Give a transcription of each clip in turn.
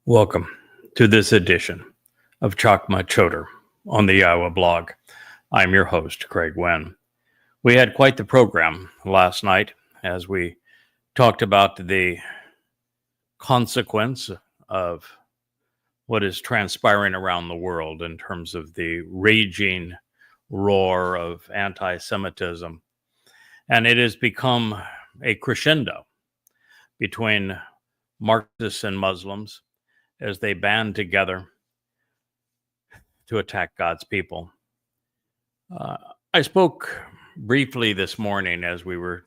Welcome to this edition of Chakmah Choter on the YAHOWah blog. I'm your host, Craig Winn. We had quite the program last night as we talked about the consequence of what is transpiring around the world in terms of the raging roar of anti-Semitism. And it has become a crescendo between Marxists and Muslims as they band together to attack God's people. I spoke briefly this morning as we were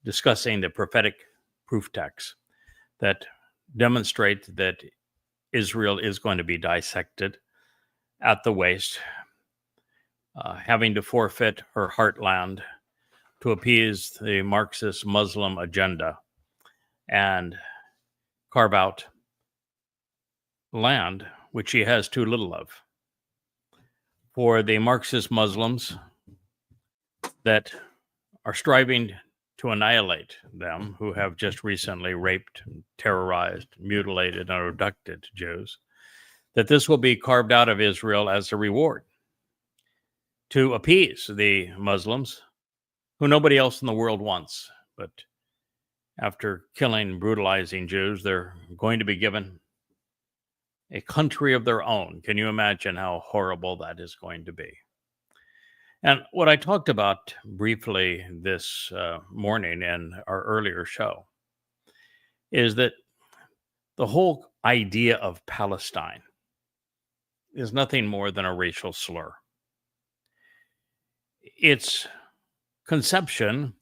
discussing the prophetic proof texts that demonstrate that Israel is going to be dissected at the waist, having to forfeit her heartland to appease the Marxist Muslim agenda and carve out land which she has too little of. For the Marxist Muslims that are striving to annihilate them, who have just recently raped, terrorized, mutilated, and abducted Jews, that this will be carved out of Israel as a reward to appease the Muslims who nobody else in the world wants. But after killing, brutalizing Jews, they're going to be given a country of their own. Can you imagine how horrible that is going to be? And what I talked about briefly this morning in our earlier show is that the whole idea of Palestine is nothing more than a racial slur. Its conception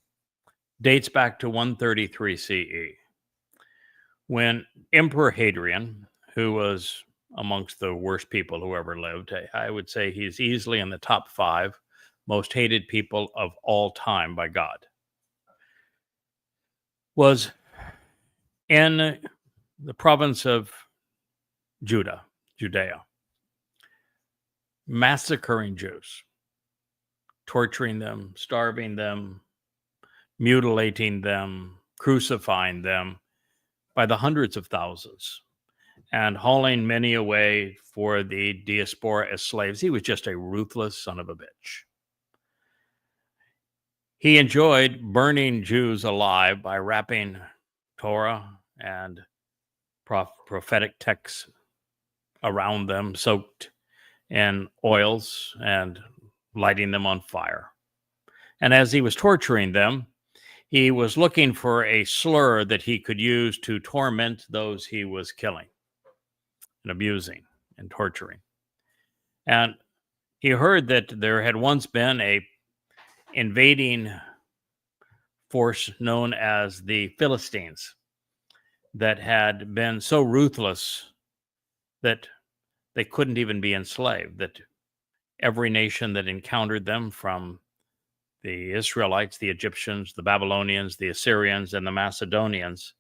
dates back to 133 CE, when Emperor Hadrian, who was amongst the worst people who ever lived, I would say he's easily in the top 5 most hated people of all time by God, was in the province of Judea, massacring Jews, torturing them, starving them, mutilating them, crucifying them by the hundreds of thousands, and hauling many away for the diaspora as slaves. He was just a ruthless son of a bitch. He enjoyed burning Jews alive by wrapping Torah and prophetic texts around them, soaked in oils, and lighting them on fire. And as he was torturing them, he was looking for a slur that he could use to torment those he was killing and abusing and torturing. And he heard that there had once been a invading force known as the Philistines that had been so ruthless that they couldn't even be enslaved, that every nation that encountered them, from the Israelites, the Egyptians, the Babylonians, the Assyrians, and the Macedonians,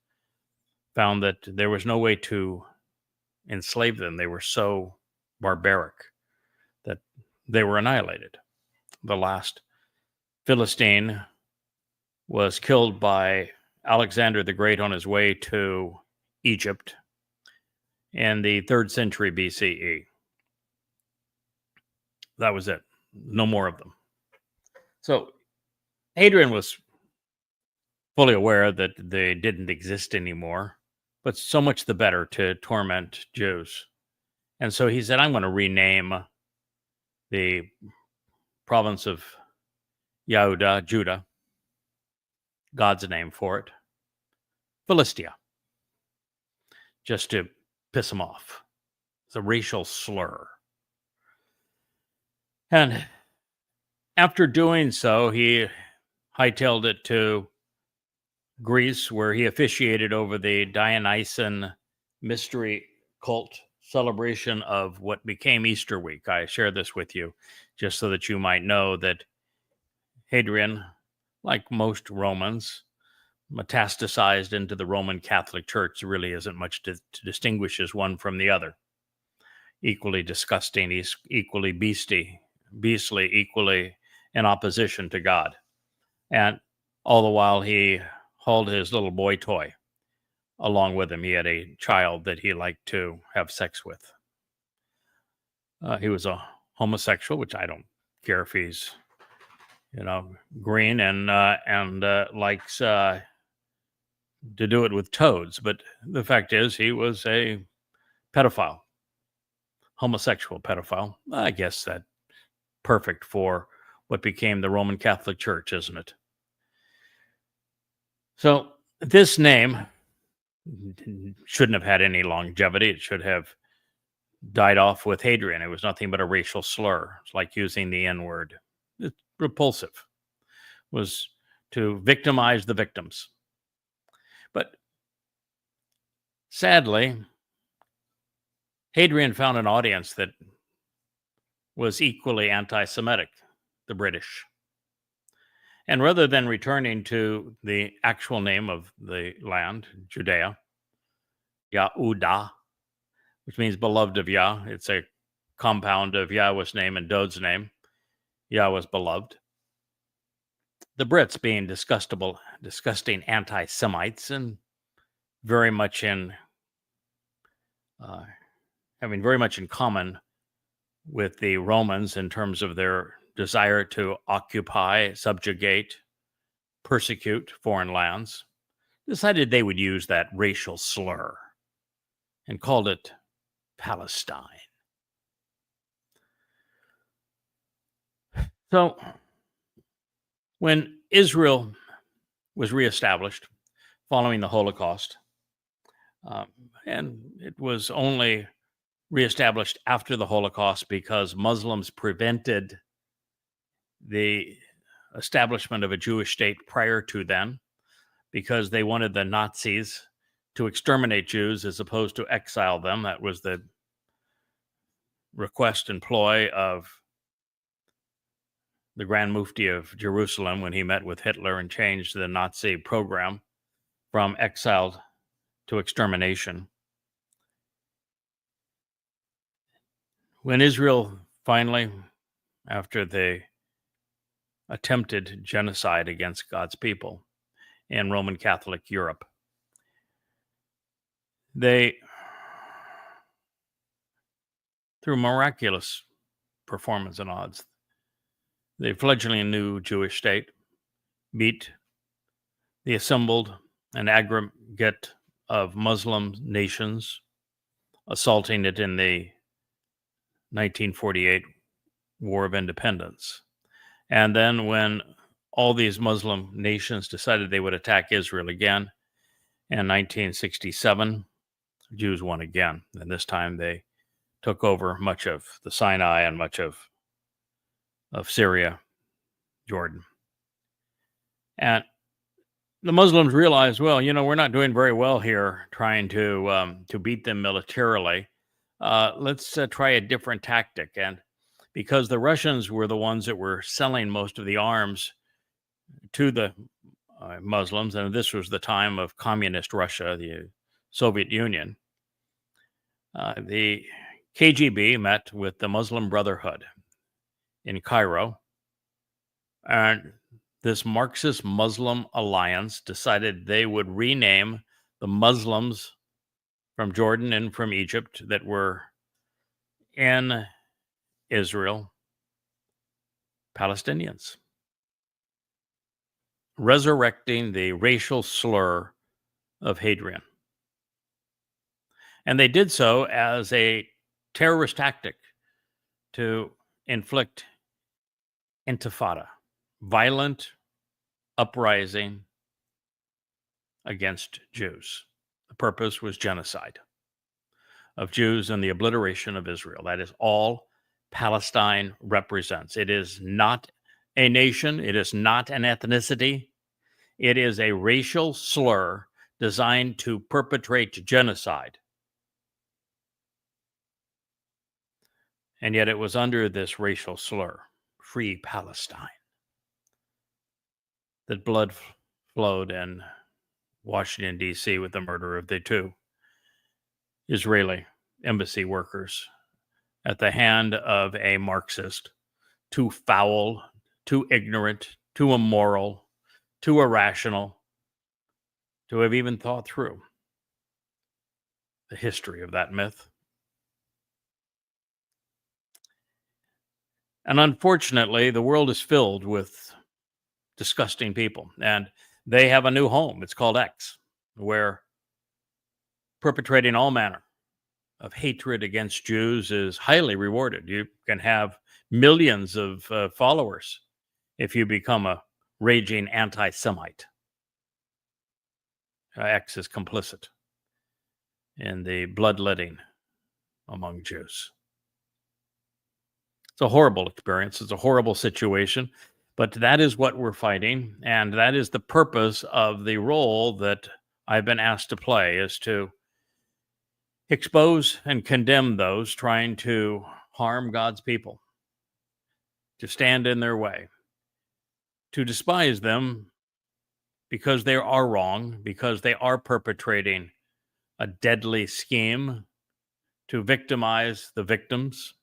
found that there was no way to enslave them. They were so barbaric that they were annihilated. The last Philistine was killed by Alexander the Great on his way to Egypt in the 3rd century BCE. That was it. No more of them. So Hadrian was fully aware that they didn't exist anymore, but so much the better to torment Jews. And so he said, I'm going to rename the province of Judah, God's name for it, Philistia, just to piss them off. It's a racial slur. And after doing so, he hightailed it to Greece, where he officiated over the Dionysian mystery cult celebration of what became Easter week. I share this with you just so that you might know that Hadrian, like most Romans, metastasized into the Roman Catholic Church. There really isn't much to distinguish as one from the other. Equally disgusting, equally beastly, equally in opposition to God. And all the while he hauled his little boy toy along with him. He had a child that he liked to have sex with. He was a homosexual, which I don't care if he's, green and likes to do it with toads. But the fact is, he was a pedophile, homosexual pedophile. I guess that's perfect for what became the Roman Catholic Church, isn't it? So this name shouldn't have had any longevity. It should have died off with Hadrian. It was nothing but a racial slur. It's like using the N-word. It's repulsive. It was to victimize the victims. But sadly, Hadrian found an audience that was equally anti-Semitic, the British. And rather than returning to the actual name of the land, Judea, Yahudah, which means beloved of Yah. It's a compound of Yahweh's name and Dod's name. Yahweh's beloved. The Brits being disgusting anti-Semites and very much in having very much in common with the Romans in terms of their desire to occupy, subjugate, persecute foreign lands, decided they would use that racial slur and called it Palestine. So when Israel was reestablished following the Holocaust, and it was only reestablished after the Holocaust because Muslims prevented the establishment of a Jewish state prior to then, because they wanted the Nazis to exterminate Jews as opposed to exile them. That was the request and ploy of the Grand Mufti of Jerusalem when he met with Hitler and changed the Nazi program from exile to extermination. When Israel finally, after the attempted genocide against God's people in Roman Catholic Europe, they, through miraculous performance and odds, the fledgling new Jewish state beat the assembled and aggregate of Muslim nations, assaulting it in the 1948 War of Independence. And then when all these Muslim nations decided they would attack Israel again in 1967, Jews won again. And this time they took over much of the Sinai and much of Syria, Jordan. And the Muslims realized, well, we're not doing very well here trying to beat them militarily. Let's try a different tactic. And because the Russians were the ones that were selling most of the arms to the Muslims, and this was the time of communist Russia, the Soviet Union, the KGB met with the Muslim Brotherhood in Cairo, and this Marxist Muslim alliance decided they would rename the Muslims from Jordan and from Egypt that were in Israel Palestinians, resurrecting the racial slur of Hadrian. And they did so as a terrorist tactic to inflict intifada, violent uprising against Jews. The purpose was genocide of Jews and the obliteration of Israel. That is all Palestine represents. It is not a nation. It is not an ethnicity. It is a racial slur designed to perpetrate genocide. And yet it was under this racial slur, Free Palestine, that blood flowed in Washington, D.C. with the murder of the two Israeli embassy workers at the hand of a Marxist, too foul, too ignorant, too immoral, too irrational to have even thought through the history of that myth. And unfortunately, the world is filled with disgusting people, and they have a new home. It's called X, where perpetrating all manner of hatred against Jews is highly rewarded. You can have millions of followers if you become a raging anti-Semite. X is complicit in the bloodletting among Jews. It's a horrible experience. It's a horrible situation, but that is what we're fighting, and that is the purpose of the role that I've been asked to play, is to expose and condemn those trying to harm God's people, to stand in their way, to despise them because they are wrong, because they are perpetrating a deadly scheme to victimize the victims,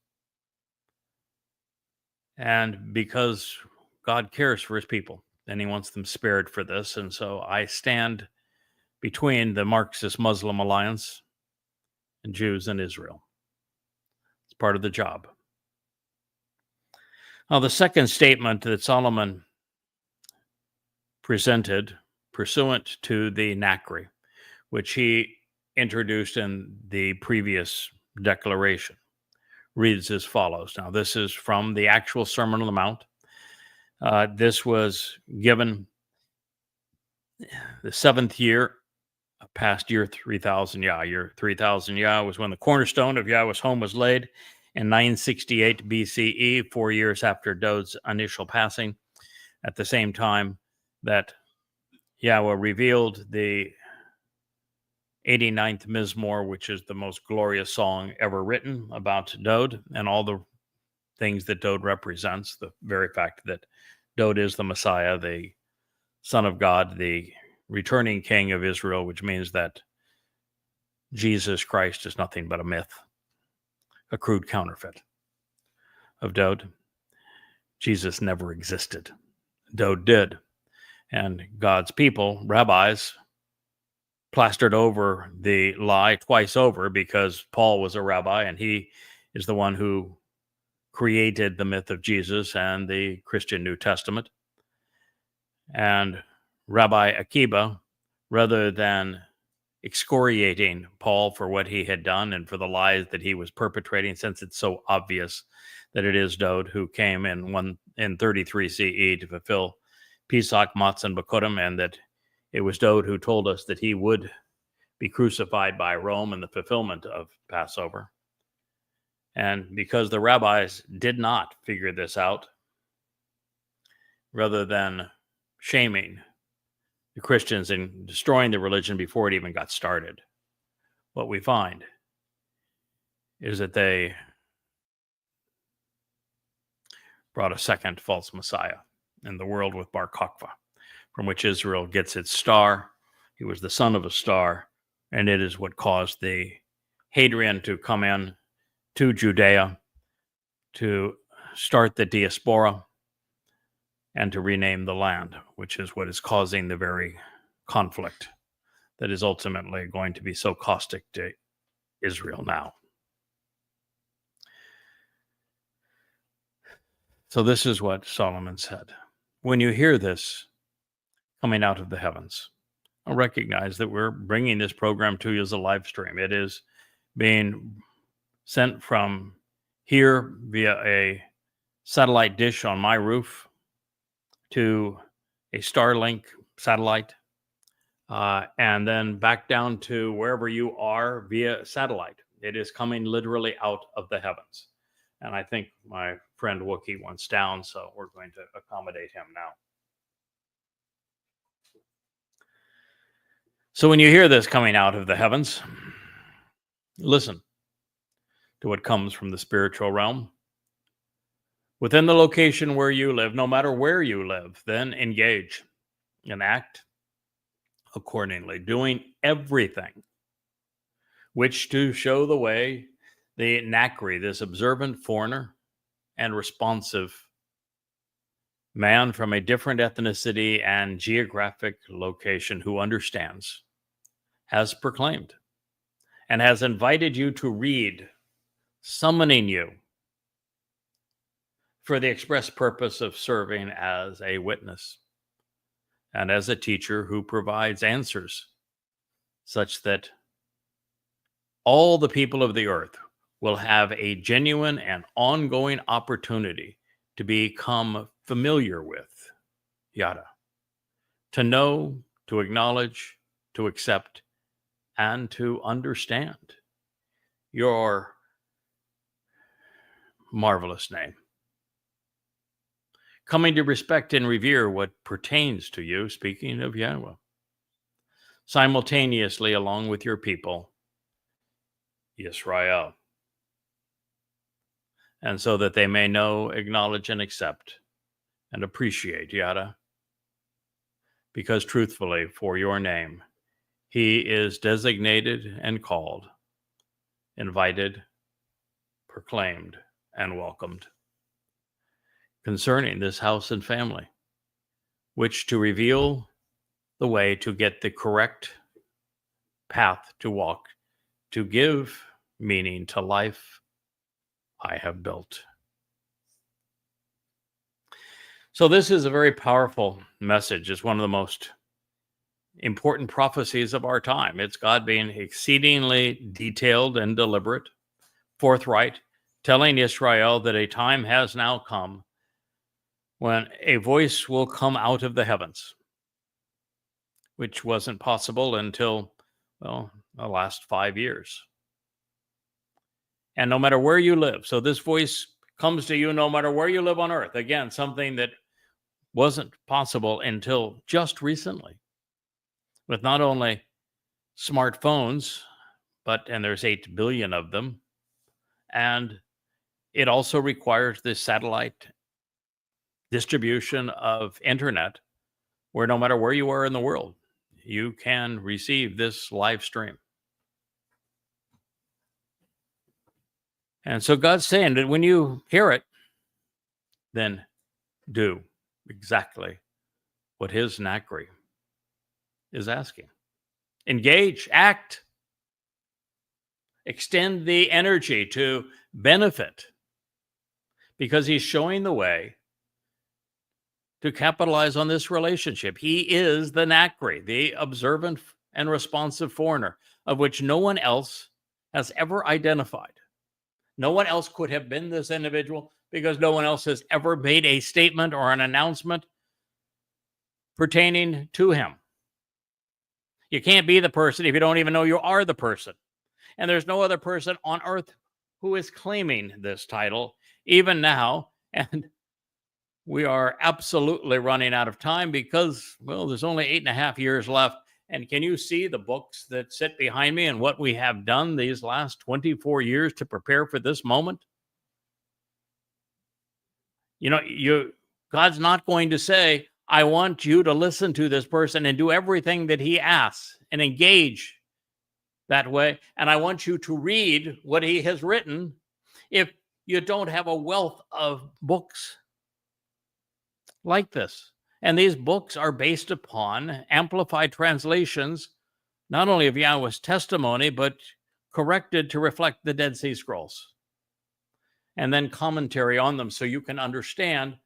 and because God cares for his people and he wants them spared for this. And so I stand between the Marxist Muslim alliance and Jews and Israel. It's part of the job. Now, the second statement that Solomon presented pursuant to the Nacri, which he introduced in the previous declaration, reads as follows. Now, this is from the actual Sermon on the Mount. This was given the 7th year, past year 3000 Yah. Year 3000 Yah was when the cornerstone of Yahweh's home was laid in 968 BCE, 4 years after Dod's initial passing. At the same time that Yahweh revealed the 89th Mizmor, which is the most glorious song ever written about Dod and all the things that Dod represents, the very fact that Dod is the Messiah, the Son of God, the returning King of Israel, which means that Jesus Christ is nothing but a myth, a crude counterfeit of Dod. Jesus never existed. Dod did. And God's people, rabbis, plastered over the lie twice over, because Paul was a rabbi and he is the one who created the myth of Jesus and the Christian New Testament. And Rabbi Akiba, rather than excoriating Paul for what he had done and for the lies that he was perpetrating, since it's so obvious that it is Dod who came in 33 CE to fulfill Pesach, Matzah, and Bekurim, and that it was Dod who told us that he would be crucified by Rome in the fulfillment of Passover. And because the rabbis did not figure this out, rather than shaming the Christians and destroying the religion before it even got started, what we find is that they brought a second false Messiah in the world with Bar Kokhba, from which Israel gets its star. He was the son of a star, and it is what caused the Hadrian to come in to Judea to start the diaspora and to rename the land, which is what is causing the very conflict that is ultimately going to be so caustic to Israel now. So this is what Solomon said. When you hear this coming out of the heavens, I'll recognize that we're bringing this program to you as a live stream. It is being sent from here via a satellite dish on my roof to a Starlink satellite, and then back down to wherever you are via satellite. It is coming literally out of the heavens. And I think my friend Wookie wants down, so we're going to accommodate him now. So when you hear this coming out of the heavens, listen to what comes from the spiritual realm. Within the location where you live, no matter where you live, then engage and act accordingly, doing everything which to show the way the Nacri, this observant foreigner and responsive man from a different ethnicity and geographic location who understands, has proclaimed, and has invited you to read, summoning you for the express purpose of serving as a witness and as a teacher who provides answers such that all the people of the earth will have a genuine and ongoing opportunity to become familiar with Yada, to know, to acknowledge, to accept, and to understand your marvelous name. Coming to respect and revere what pertains to you, speaking of Yahowah, simultaneously along with your people, Israel, and so that they may know, acknowledge, and accept and appreciate Yada, because truthfully, for your name, he is designated and called, invited, proclaimed, and welcomed. Concerning this house and family, which to reveal the way to get the correct path to walk, to give meaning to life, I have built. So this is a very powerful message. It's one of the most important prophecies of our time. It's God being exceedingly detailed and deliberate, forthright, telling Israel that a time has now come when a voice will come out of the heavens, which wasn't possible until, well, the last 5 years. And no matter where you live, so this voice comes to you no matter where you live on earth. Again, something that wasn't possible until just recently, with not only smartphones, and there's 8 billion of them, and it also requires the satellite distribution of internet, where no matter where you are in the world, you can receive this live stream. And so God's saying that when you hear it, then do exactly what his Nakri is asking. Engage, act, extend the energy to benefit, because he's showing the way to capitalize on this relationship. He is the Nakri, the observant and responsive foreigner, of which no one else has ever identified. No one else could have been this individual, because no one else has ever made a statement or an announcement pertaining to him. You can't be the person if you don't even know you are the person. And there's no other person on earth who is claiming this title, even now. And we are absolutely running out of time because, well, there's only 8.5 years left. And can you see the books that sit behind me and what we have done these last 24 years to prepare for this moment? You know, God's not going to say, I want you to listen to this person and do everything that he asks and engage that way. And I want you to read what he has written if you don't have a wealth of books like this. And these books are based upon amplified translations, not only of Yahweh's testimony, but corrected to reflect the Dead Sea Scrolls. And then commentary on them so you can understand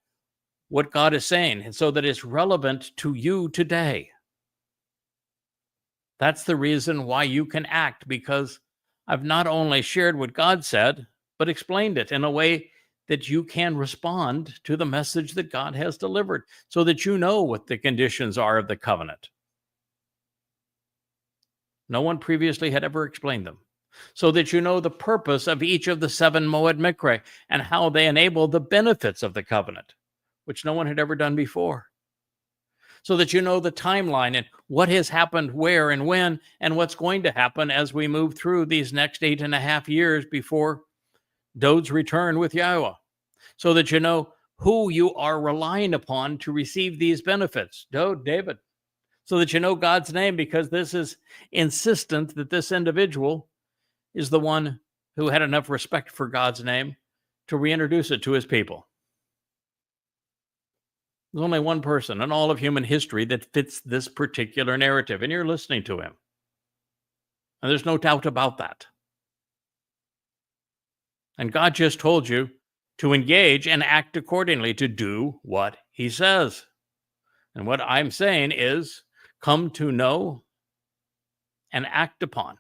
what God is saying, and so that it's relevant to you today. That's the reason why you can act, because I've not only shared what God said, but explained it in a way that you can respond to the message that God has delivered, so that you know what the conditions are of the covenant. No one previously had ever explained them, so that you know the purpose of each of the 7 Moed Mikre and how they enable the benefits of the covenant, which no one had ever done before. So that you know the timeline and what has happened where and when, and what's going to happen as we move through these next 8.5 years before Dod's return with Yahowah. So that you know who you are relying upon to receive these benefits. Dod, David. So that you know God's name, because this is insistent that this individual is the one who had enough respect for God's name to reintroduce it to his people. There's only one person in all of human history that fits this particular narrative, and you're listening to him. And there's no doubt about that. And God just told you to engage and act accordingly, to do what he says. And what I'm saying is come to know and act upon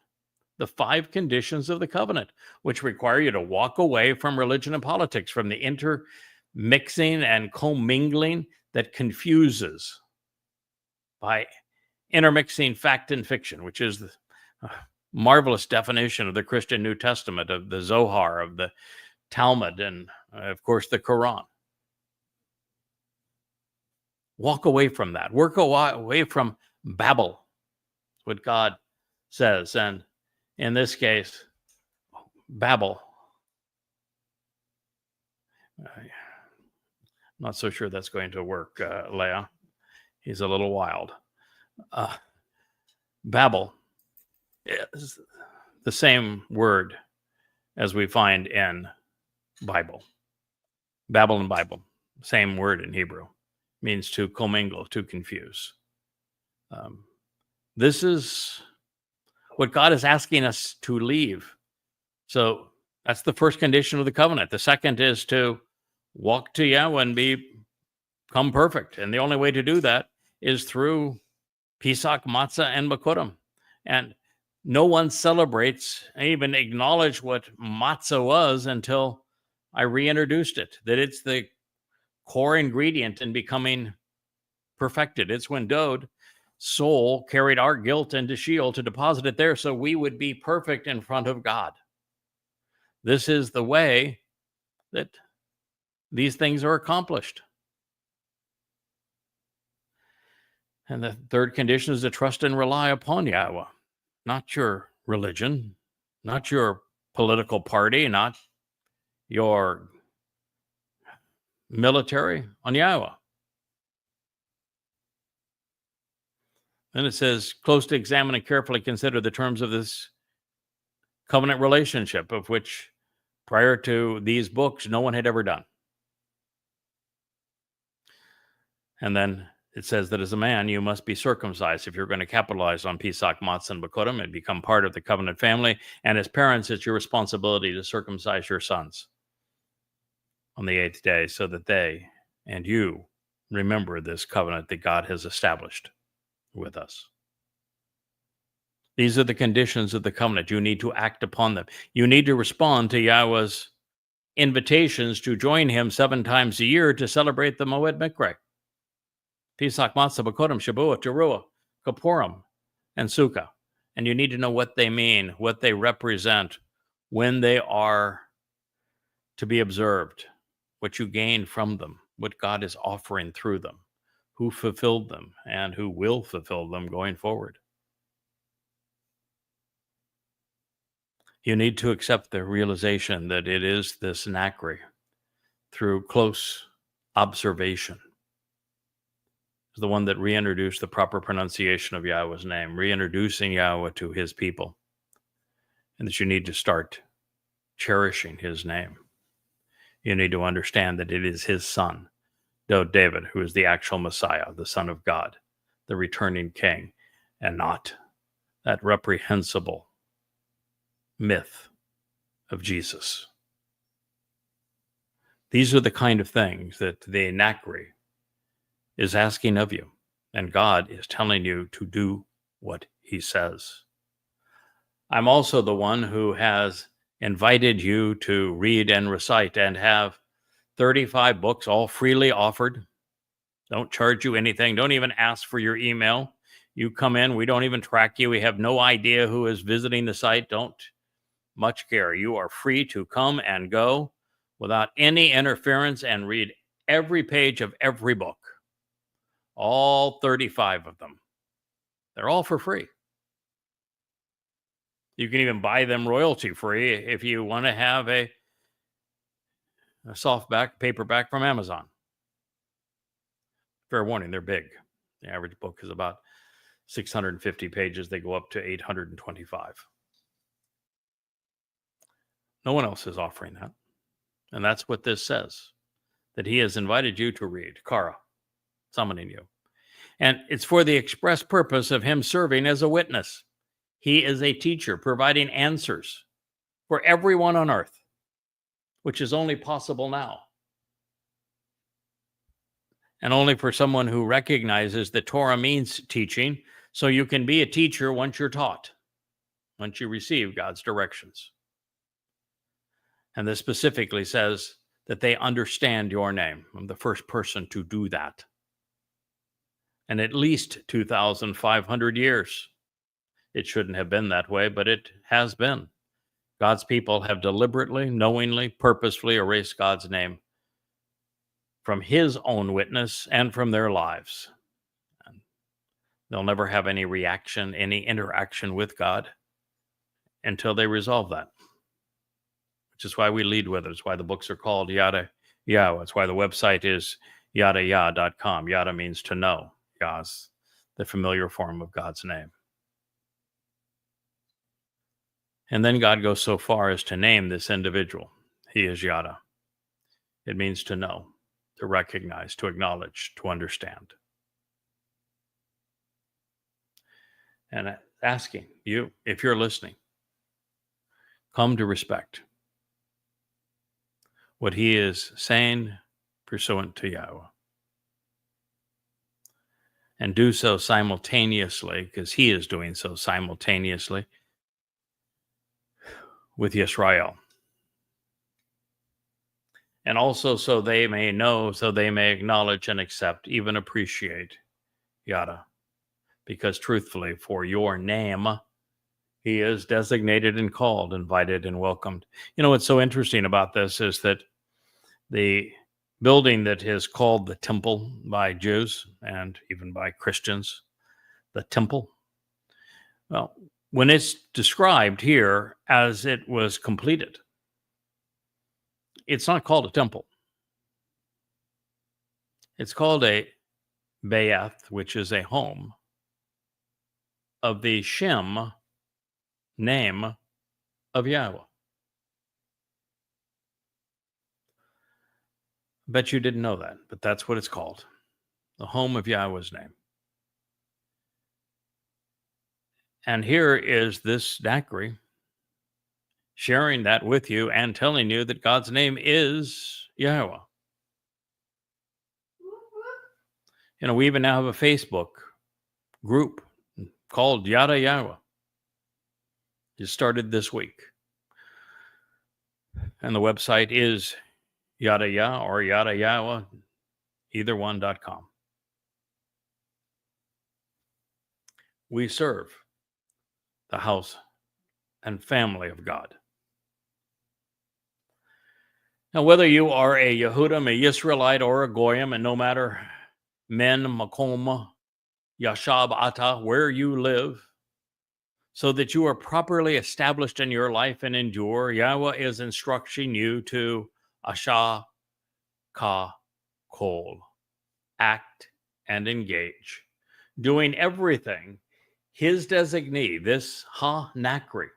the 5 conditions of the covenant, which require you to walk away from religion and politics, from the intermixing and commingling that confuses by intermixing fact and fiction, which is the marvelous definition of the Christian New Testament, of the Zohar, of the Talmud, and of course the Quran. Walk away from that. Work away from Babel, what God says. And in this case, Babel. I'm not so sure that's going to work, Leah. He's a little wild. Babel is the same word as we find in Bible. Babel and Bible, same word in Hebrew, means to commingle, to confuse. This is what God is asking us to leave. So that's the first condition of the covenant. The second is to walk to Yahweh and become perfect. And the only way to do that is through Pesach, Matzah, and Bikurim. And no one celebrates, and even acknowledge what matzah was until I reintroduced it, that it's the core ingredient in becoming perfected. It's when Dode, soul, carried our guilt into Sheol to deposit it there so we would be perfect in front of God. This is the way that these things are accomplished. And the third condition is to trust and rely upon Yahweh, not your religion, not your political party, not your military, on Yahweh. Then it says, closely examine and carefully consider the terms of this covenant relationship, of which prior to these books, no one had ever done. And then it says that as a man, you must be circumcised if you're going to capitalize on Pesach, Matzah, and Bikurim and become part of the covenant family. And as parents, it's your responsibility to circumcise your sons on the 8th day so that they and you remember this covenant that God has established with us. These are the conditions of the covenant. You need to act upon them. You need to respond to Yahweh's invitations to join him 7 times a year to celebrate the Moed Mikra. Pesach, Matzah, Bikurim, Shabuah, Towrah, Kippurim, and Sukkah. And you need to know what they mean, what they represent, when they are to be observed, what you gain from them, what God is offering through them, who fulfilled them, and who will fulfill them going forward. You need to accept the realization that it is this Nakri, through close observation, is the one that reintroduced the proper pronunciation of Yahweh's name, reintroducing Yahweh to his people, and that you need to start cherishing his name. You need to understand that it is his son, David, who is the actual Messiah, the Son of God, the returning king, and not that reprehensible myth of Jesus. These are the kind of things that the Nakri is asking of you, and God is telling you to do what he says. I'm also the one who has invited you to read and recite and have 35 books all freely offered. Don't charge you anything. Don't even ask for your email. You come in, we don't even track you. We have no idea who is visiting the site. Don't much care. You are free to come and go without any interference and read every page of every book. All 35 of them. They're all for free. You can even buy them royalty free if you want to have a softback, paperback from Amazon. Fair warning, they're big. The average book is about 650 pages. They go up to 825. No one else is offering that. And that's what this says, that he has invited you to read. Kara, summoning you. And it's for the express purpose of him serving as a witness. He is a teacher providing answers for everyone on earth, which is only possible now. And only for someone who recognizes that Torah means teaching, so you can be a teacher once you're taught, once you receive God's directions. And this specifically says that they understand your name. I'm the first person to do that. And at least 2,500 years. It shouldn't have been that way, but it has been. God's people have deliberately, knowingly, purposefully erased God's name from his own witness and from their lives. And they'll never have any reaction, any interaction with God until they resolve that. Which is why we lead with it. It's why the books are called Yada Yahowah. It's why the website is YADAYAH.com. Yada means to know. Yah is the familiar form of God's name. And then God goes so far as to name this individual. He is Yada. It means to know, to recognize, to acknowledge, to understand. And asking you, if you're listening, come to respect what he is saying pursuant to Yahowah. And do so simultaneously, because he is doing so simultaneously with Yisrael. And also so they may know, so they may acknowledge and accept, even appreciate Yada. Because truthfully, for your name, he is designated and called, invited and welcomed. You know, what's so interesting about this is that the building that is called the temple by Jews and even by Christians, the temple, well, when it's described here as it was completed, it's not called a temple. It's called a Bayeth, which is a home of the Shem name of Yahowah. Bet you didn't know that, but that's what it's called. The home of Yahowah's name. And here is this Dacry sharing that with you and telling you that God's name is Yahowah. You know, we even now have a Facebook group called Yada Yahowah. It started this week. And the website is Yada Yah or Yada Yahowah, either one.com. We serve the house and family of God. Now, whether you are a Yehudim, a Yisraelite, or a Goyim, and no matter men, Makom, Yashab, Ata, where you live, so that you are properly established in your life and endure, Yahowah is instructing you to Asha, Ka, Kol, act and engage, doing everything his designee, this Ha-Nakri,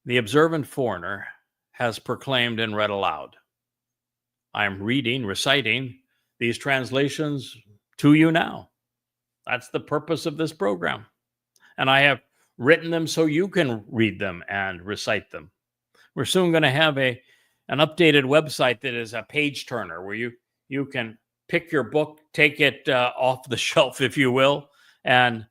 the observant foreigner, has proclaimed and read aloud. I am reciting these translations to you now. That's the purpose of this program. And I have written them so you can read them and recite them. We're soon going to have an updated website that is a page turner where you can pick your book, take it off the shelf, if you will, and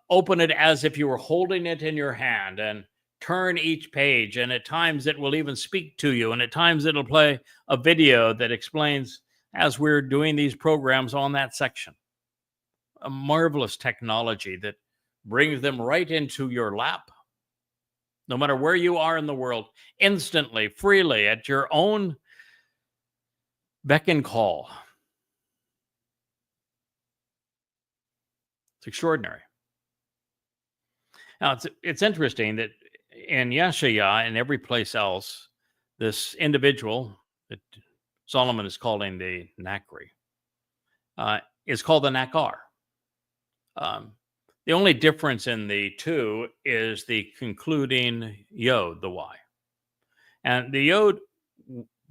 open it as if you were holding it in your hand and turn each page. And at times it will even speak to you. And at times it'll play a video that explains as we're doing these programs on that section. A marvelous technology that brings them right into your lap, no matter where you are in the world, instantly, freely, at your own beck and call. It's extraordinary. Now, it's interesting that in Yeshayah and every place else, this individual that Solomon is calling the Nakri is called the Nakar. The only difference in the two is the concluding yod, the Y. And the yod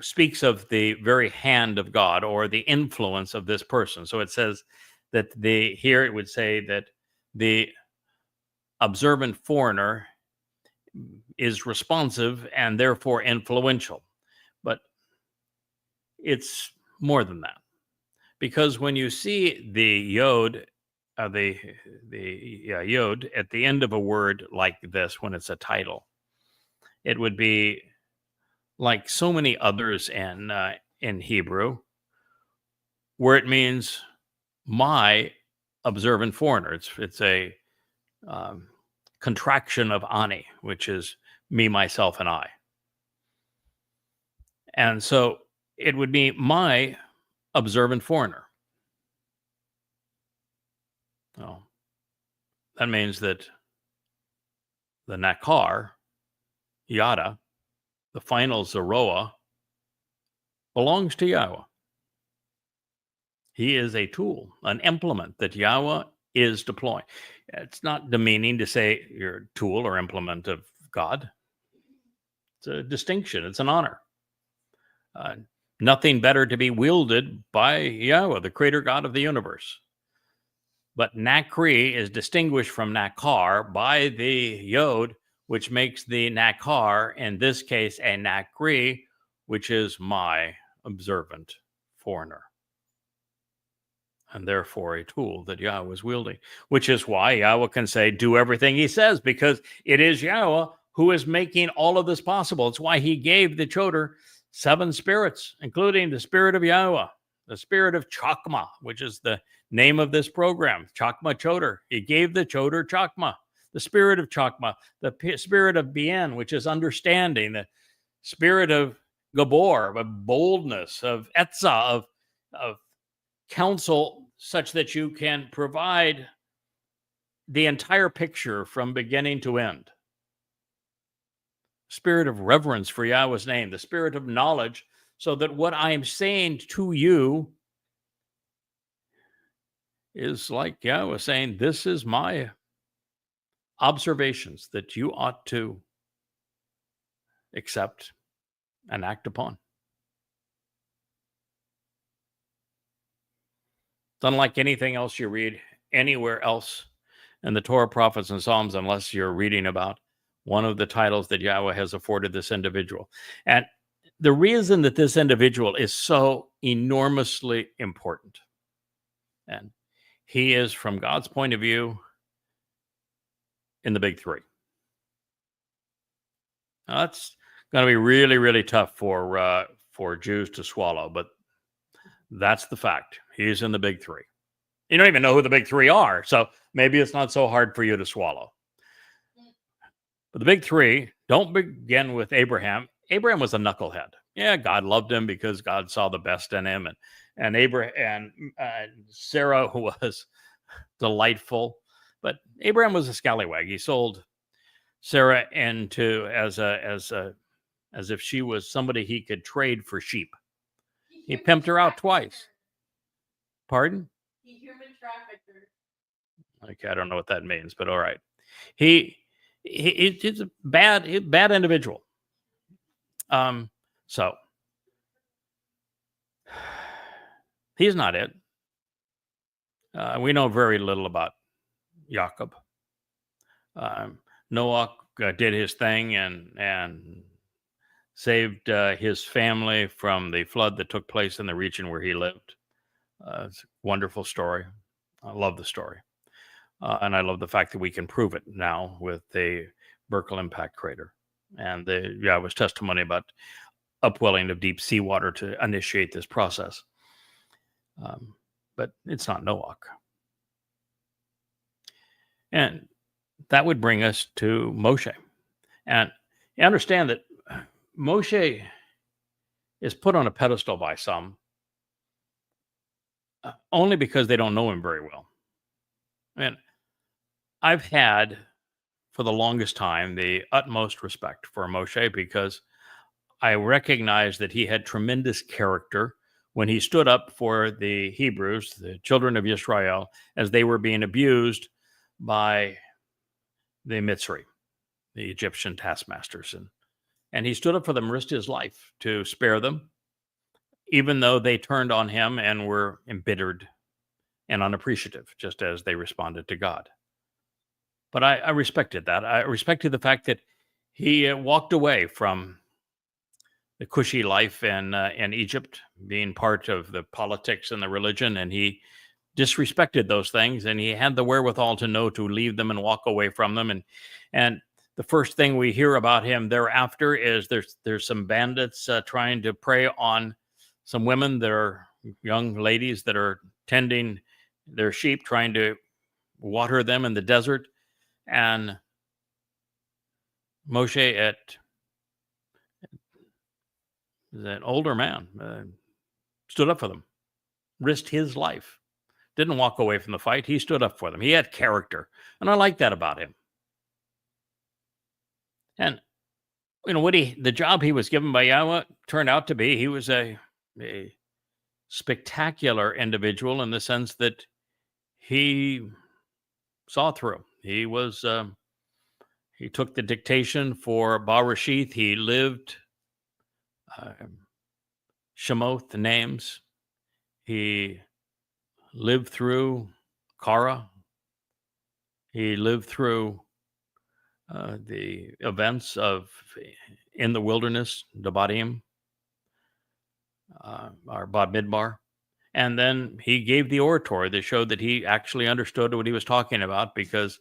speaks of the very hand of God or the influence of this person. So it says that here it would say that the observant foreigner is responsive and therefore influential. But it's more than that. Because when you see the yod, yod at the end of a word like this, when it's a title, it would be like so many others in Hebrew, where it means my observant foreigner. It's a contraction of ani, which is me, myself, and I. And so it would be my observant foreigner. Well, that means that the nakar, yada, the final zeroah, belongs to Yahweh. He is a tool, an implement that Yahweh is deploying. It's not demeaning to say you're a tool or implement of God. It's a distinction. It's an honor. Nothing better to be wielded by Yahweh, the creator God of the universe. But Nakri is distinguished from Nakar by the Yod, which makes the Nakar, in this case, a Nakri, which is my observant foreigner. And therefore a tool that Yahweh is wielding, which is why Yahweh can say, do everything he says, because it is Yahweh who is making all of this possible. It's why he gave the Choter 7 spirits, including the spirit of Yahweh, the spirit of Chakmah, which is the name of this program, Chakmah Choter. He gave the Choter Chakmah, the spirit of Chakmah, the spirit of Bien, which is understanding, the spirit of Gabor, of boldness, of Etzah, of counsel, such that you can provide the entire picture from beginning to end. Spirit of reverence for Yahweh's name, the spirit of knowledge, so that what I am saying to you is like Yahweh saying, this is my observations that you ought to accept and act upon. It's unlike anything else you read anywhere else in the Torah, prophets, and Psalms, unless you're reading about one of the titles that Yahweh has afforded this individual. And the reason that this individual is so enormously important, and he is, from God's point of view, in the big three. Now, that's going to be really, really tough for Jews to swallow, but that's the fact. He's in the big three. You don't even know who the big three are, so maybe it's not so hard for you to swallow. But the big three don't begin with Abraham. Abraham was a knucklehead. Yeah, God loved him because God saw the best in him, and Abraham and Sarah was delightful, but Abraham was a scallywag. He sold Sarah into as if she was somebody he could trade for sheep. He pimped her out twice. Pardon? He human trafficked her. Okay, I don't know what that means, but all right. He's a bad individual. So he's not it. We know very little about Jacob. Noah did his thing and saved his family from the flood that took place in the region where he lived. It's a wonderful story. I love the story. And I love the fact that we can prove it now with the Berkel impact crater and the Yahweh's testimony about upwelling of deep seawater to initiate this process. But it's not Noah. And that would bring us to Moshe. And you understand that Moshe is put on a pedestal by some only because they don't know him very well. And I've had, for the longest time, the utmost respect for Moshe because I recognize that he had tremendous character when he stood up for the Hebrews, the children of Israel, as they were being abused by the Mitzri, the Egyptian taskmasters. And he stood up for them, risked his life to spare them, even though they turned on him and were embittered and unappreciative, just as they responded to God. But I respected that. I respected the fact that he walked away from the cushy life in Egypt, being part of the politics and the religion, and he disrespected those things, and he had the wherewithal to know to leave them and walk away from them. And the first thing we hear about him thereafter is there's some bandits trying to prey on some women that are young ladies that are tending their sheep, trying to water them in the desert, and Moshe, at an older man, stood up for them, risked his life, didn't walk away from the fight. He stood up for them. He had character, and I like that about him. And the job he was given by Yahweh turned out to be, he was a spectacular individual in the sense that he saw through. He was he took the dictation for Barashith. He lived Shemoth, the names. He lived through Kara. He lived through the events of in the wilderness, Debadim, or Bad Midbar. And then he gave the oratory that showed that he actually understood what he was talking about, because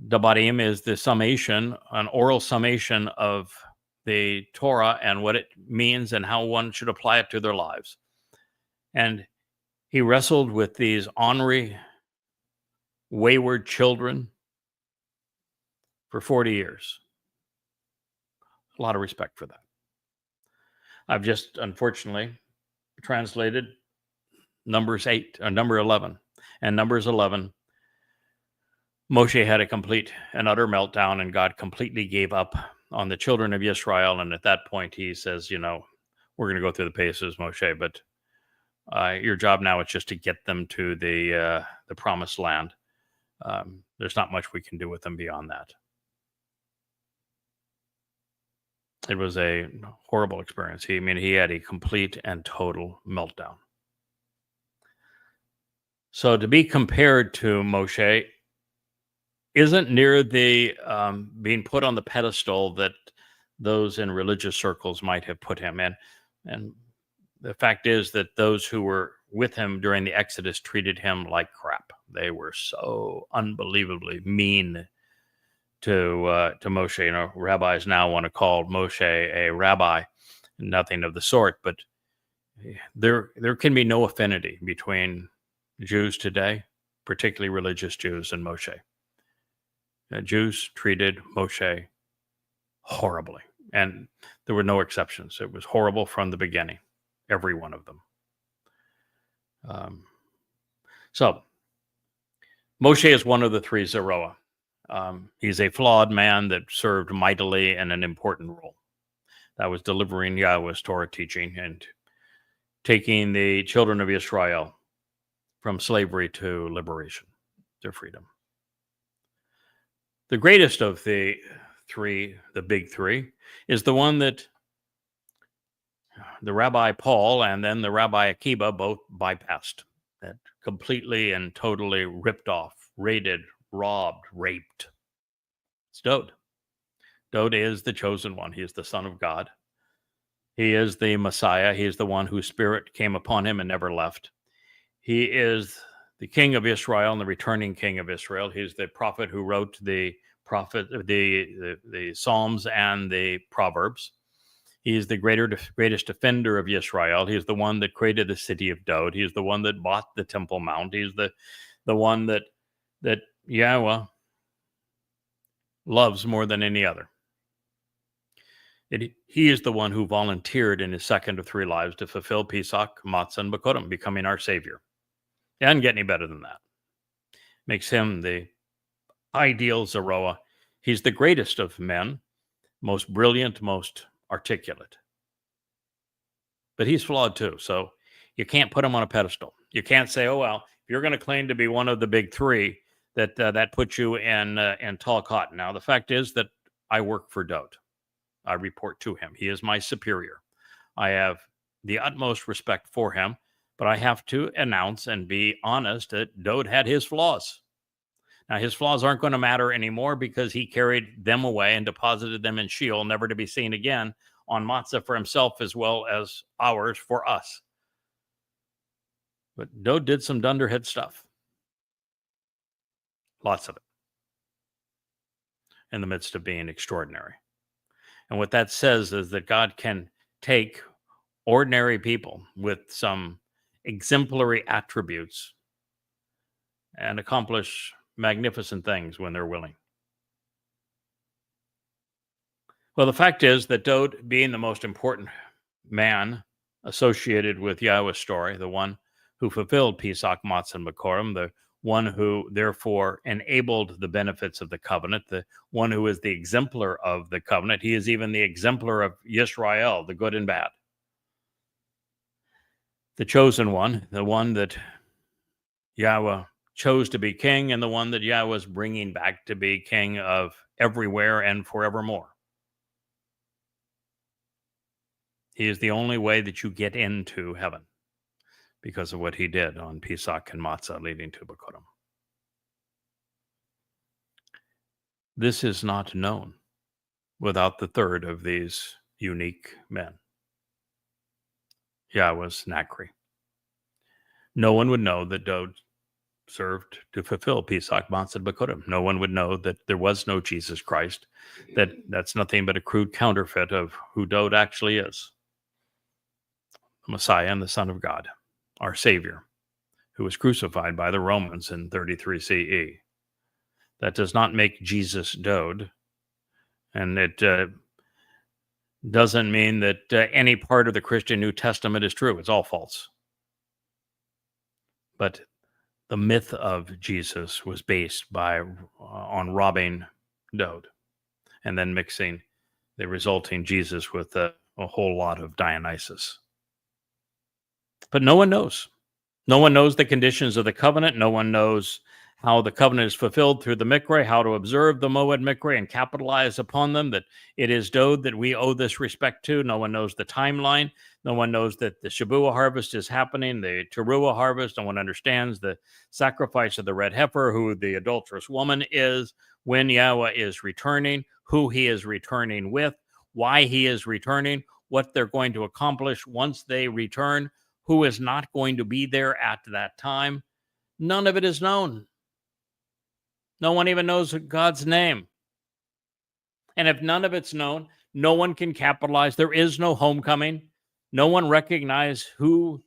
Debadim is the summation, an oral summation of the Torah and what it means and how one should apply it to their lives. And he wrestled with these ornery, wayward children for 40 years. A lot of respect for that. I've just, unfortunately, translated Numbers 8, or number 11. And Numbers 11, Moshe had a complete and utter meltdown, and God completely gave up on the children of Israel. And at that point, he says, we're going to go through the paces, Moshe, but your job now is just to get them to the promised land. There's not much we can do with them beyond that. It was a horrible experience. He had a complete and total meltdown. So to be compared to Moshe isn't near the being put on the pedestal that those in religious circles might have put him in. And the fact is that those who were with him during the Exodus treated him like crap. They were so unbelievably mean to Moshe. Rabbis now want to call Moshe a rabbi. Nothing of the sort. But there can be no affinity between Jews today, particularly religious Jews, and Moshe. Jews treated Moshe horribly, and there were no exceptions. It was horrible from the beginning, every one of them. So Moshe is one of the three Zeroah. He's a flawed man that served mightily in an important role. That was delivering Yahweh's Torah teaching and taking the children of Israel from slavery to liberation, to freedom. The greatest of the three, the big three, is the one that the Rabbi Paul and then the Rabbi Akiba both bypassed, that completely and totally ripped off, raided, robbed, raped. It's Dowd. Dowd is the chosen one. He is the Son of God. He is the Messiah. He is the one whose spirit came upon him and never left. He is the King of Israel and the returning King of Israel. He's the prophet who wrote the Psalms and the Proverbs. He is the greatest defender of Israel. He is the one that created the city of Dowd. He is the one that bought the Temple Mount. He's the one that Yahweh loves more than any other. He is the one who volunteered in his second of three lives to fulfill Pesach, Matzah, and Bikurim, becoming our Savior. It doesn't get any better than that. Makes him the ideal Zeroah. He's the greatest of men, most brilliant, most articulate. But he's flawed too, so you can't put him on a pedestal. You can't say, oh, well, if you're going to claim to be one of the big three, that puts you in tall cotton. Now, the fact is that I work for Dowd. I report to him. He is my superior. I have the utmost respect for him, but I have to announce and be honest that Dowd had his flaws. Now, his flaws aren't going to matter anymore because he carried them away and deposited them in Sheol, never to be seen again, on matzah for himself as well as ours for us. But Dode did some dunderhead stuff. Lots of it. In the midst of being extraordinary. And what that says is that God can take ordinary people with some exemplary attributes and accomplish magnificent things when they're willing. Well, the fact is that Dode, being the most important man associated with Yahweh's story, the one who fulfilled Pesach, Matzah, and Bikurim, the one who therefore enabled the benefits of the covenant, the one who is the exemplar of the covenant. He is even the exemplar of Yisrael, the good and bad. The chosen one, the one that Yahweh chose to be king, and the one that Yahweh is bringing back to be king of everywhere and forevermore. He is the only way that you get into heaven because of what he did on Pesach and Matzah leading to Bikurim. This is not known without the third of these unique men, Yahweh's Nakri. No one would know that Dode served to fulfill Pesach, Matzah, and Bikurim. No one would know that there was no Jesus Christ, that's nothing but a crude counterfeit of who Dode actually is. The Messiah and the Son of God, our Savior, who was crucified by the Romans in 33 CE. That does not make Jesus Dode, and it doesn't mean that any part of the Christian New Testament is true. It's all false. But the myth of Jesus was based on robbing Dode and then mixing the resulting Jesus with a whole lot of Dionysus. But no one knows. No one knows the conditions of the covenant. No one knows how the covenant is fulfilled through the Mikra, how to observe the Moed Mikra and capitalize upon them, that it is Dode that we owe this respect to. No one knows the timeline. No one knows that the Shabuah harvest is happening, the Towrah harvest. No one understands the sacrifice of the red heifer, who the adulterous woman is, when Yahweh is returning, who he is returning with, why he is returning, what they're going to accomplish once they return, who is not going to be there at that time. None of it is known. No one even knows God's name. And if none of it's known, no one can capitalize. There is no homecoming. No one recognizes who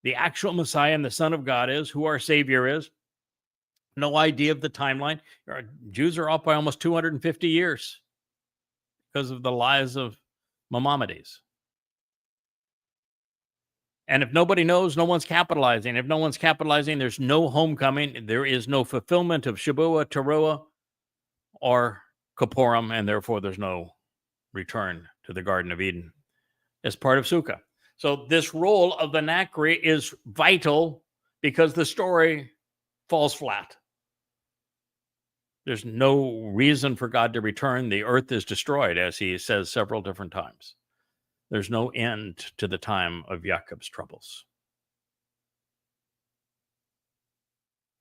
the actual Messiah and the Son of God is, who our Savior is. No idea of the timeline. Jews are off by almost 250 years because of the lies of Maimonides. And if nobody knows, no one's capitalizing. If no one's capitalizing, there's no homecoming. There is no fulfillment of Shabuah, Towrah, or Kippurim, and therefore there's no return to the Garden of Eden as part of Sukkah. So this role of the Nakri is vital because the story falls flat. There's no reason for God to return. The earth is destroyed, as he says several different times. There's no end to the time of Jacob's troubles.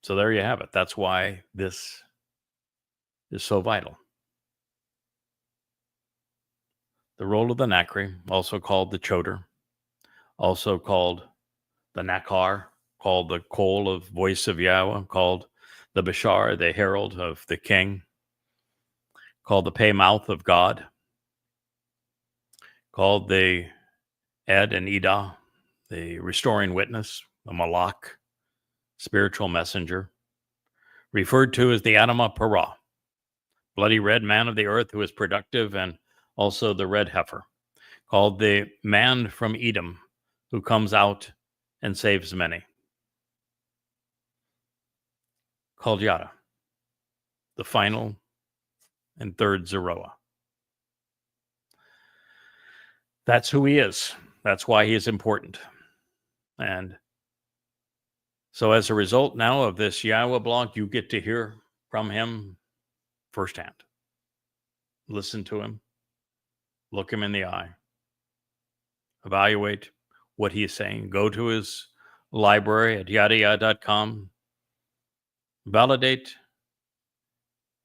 So there you have it. That's why this is so vital. The role of the Nakri, also called the Choter, also called the Nakar, called the Kol of voice of Yahweh, called the Bashar, the herald of the king, called the pay mouth of God, called the Ed and Edah, the restoring witness, the Malach, spiritual messenger, referred to as the Adamah Parah, bloody red man of the earth who is productive, and also the red heifer, called the man from Edom who comes out and saves many, called Yada, the final and third Zeroah. That's who he is. That's why he is important. And so as a result now of this Yahowah blog, you get to hear from him firsthand. Listen to him. Look him in the eye. Evaluate what he is saying. Go to his library at yadayah.com. Validate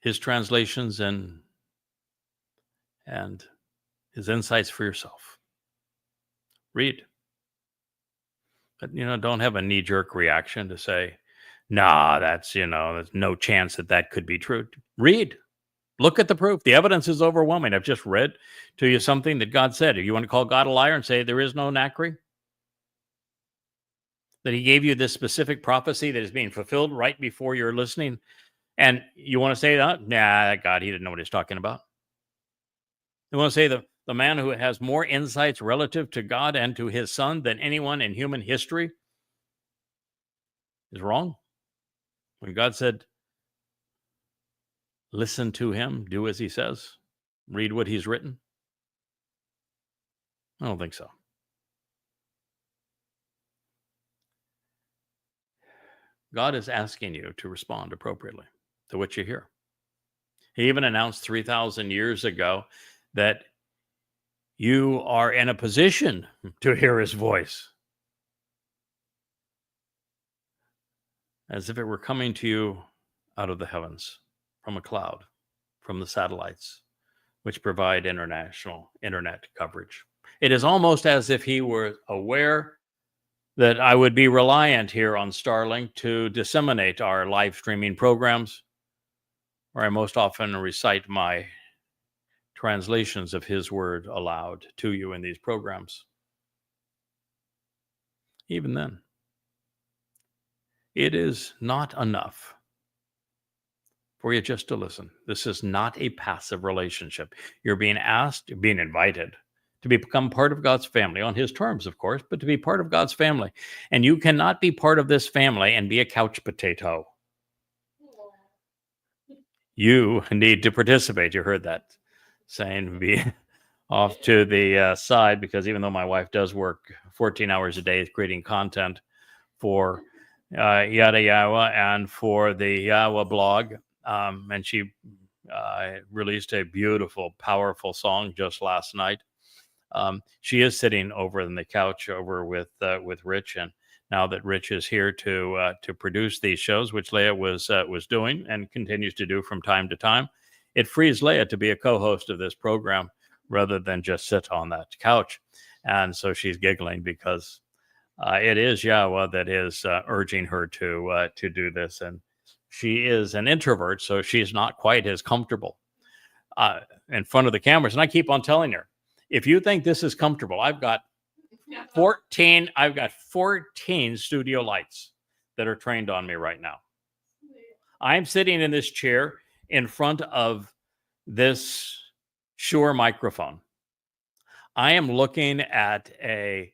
his translations and his insights for yourself. Read. But, don't have a knee-jerk reaction to say, nah, there's no chance that could be true. Read. Look at the proof. The evidence is overwhelming. I've just read to you something that God said. If you want to call God a liar and say there is no Nachri, that he gave you this specific prophecy that is being fulfilled right before you're listening, and you want to say that? Nah, God, he didn't know what he's talking about. You want to say the man who has more insights relative to God and to his son than anyone in human history is wrong? When God said, listen to him, do as he says, read what he's written? I don't think so. God is asking you to respond appropriately to what you hear. He even announced 3,000 years ago that you are in a position to hear his voice, as if it were coming to you out of the heavens, from a cloud, from the satellites, which provide international internet coverage. It is almost as if he were aware that I would be reliant here on Starlink to disseminate our live streaming programs, where I most often recite my translations of his word aloud to you in these programs. Even then, it is not enough for you just to listen. This is not a passive relationship. You're being asked, you're being invited to become part of God's family, on his terms, of course, but to be part of God's family. And you cannot be part of this family and be a couch potato. You need to participate. You heard that saying, be off to the side, because even though my wife does work 14 hours a day creating content for Yada Yahowah and for the YAHOWAH blog, and she released a beautiful, powerful song just last night. She is sitting over on the couch over with Rich, and now that Rich is here to produce these shows, which Leah was doing and continues to do from time to time, it frees Leah to be a co-host of this program rather than just sit on that couch. And so she's giggling because it is YAHOWAH that is urging her to do this, and she is an introvert, so she's not quite as comfortable in front of the cameras. And I keep on telling her, if you think this is comfortable, I've got 14 studio lights that are trained on me right now. I'm sitting in this chair in front of this Shure microphone. I am looking at a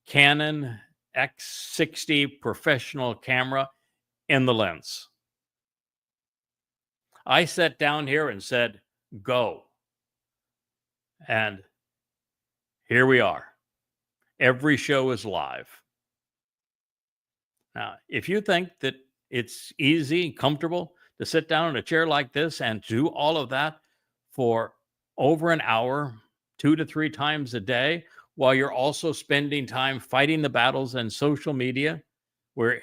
Canon X60 professional camera in the lens. I sat down here and said, go. And here we are. Every show is live. Now, if you think that it's easy, comfortable to sit down in a chair like this and do all of that for over an hour, 2 to 3 times a day, while you're also spending time fighting the battles in social media, where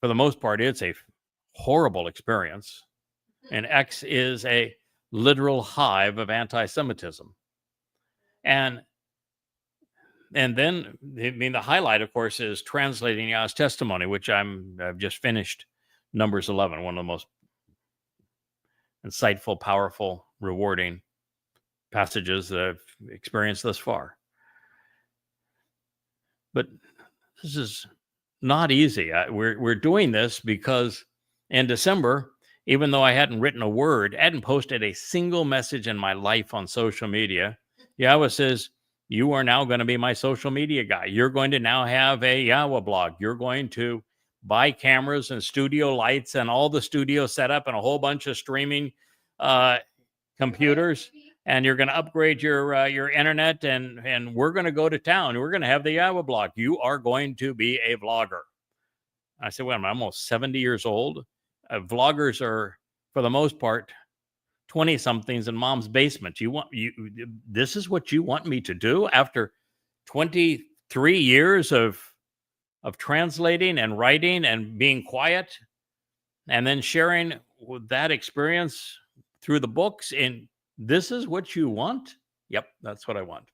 for the most part, it's a horrible experience. And X is a literal hive of anti-Semitism. And then, the highlight, of course, is translating Yah's testimony, which I've just finished, Numbers 11, one of the most insightful, powerful, rewarding passages that I've experienced thus far. But this is not easy. We're doing this because in December, even though I hadn't written a word, I hadn't posted a single message in my life on social media, YAHOWAH says, you are now going to be my social media guy. You're going to now have a YAHOWAH blog. You're going to buy cameras and studio lights and all the studio setup and a whole bunch of streaming computers. And you're going to upgrade your internet, and we're going to go to town. We're going to have the YAHOWAH blog. You are going to be a vlogger. I said, well, I'm almost 70 years old. Vloggers are, for the most part, 20-somethings in mom's basement. This is what you want me to do after 23 years of translating and writing and being quiet, and then sharing that experience through the books, and this is what you want? Yep, that's what I want.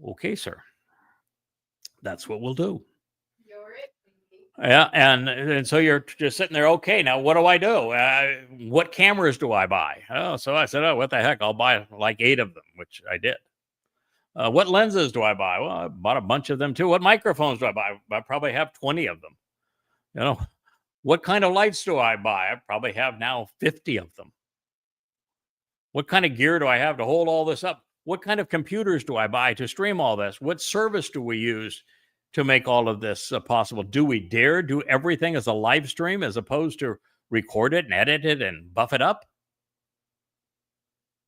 Okay, sir. That's what we'll do. You're it, baby. Yeah, and so you're just sitting there. Okay, now what do I do? What cameras do I buy? Oh, so I said, oh, what the heck? I'll buy like 8 of them, which I did. What lenses do I buy? Well, I bought a bunch of them too. What microphones do I buy? I probably have 20 of them. You know, what kind of lights do I buy? I probably have now 50 of them. What kind of gear do I have to hold all this up? What kind of computers do I buy to stream all this? What service do we use to make all of this possible? Do we dare do everything as a live stream as opposed to record it and edit it and buff it up?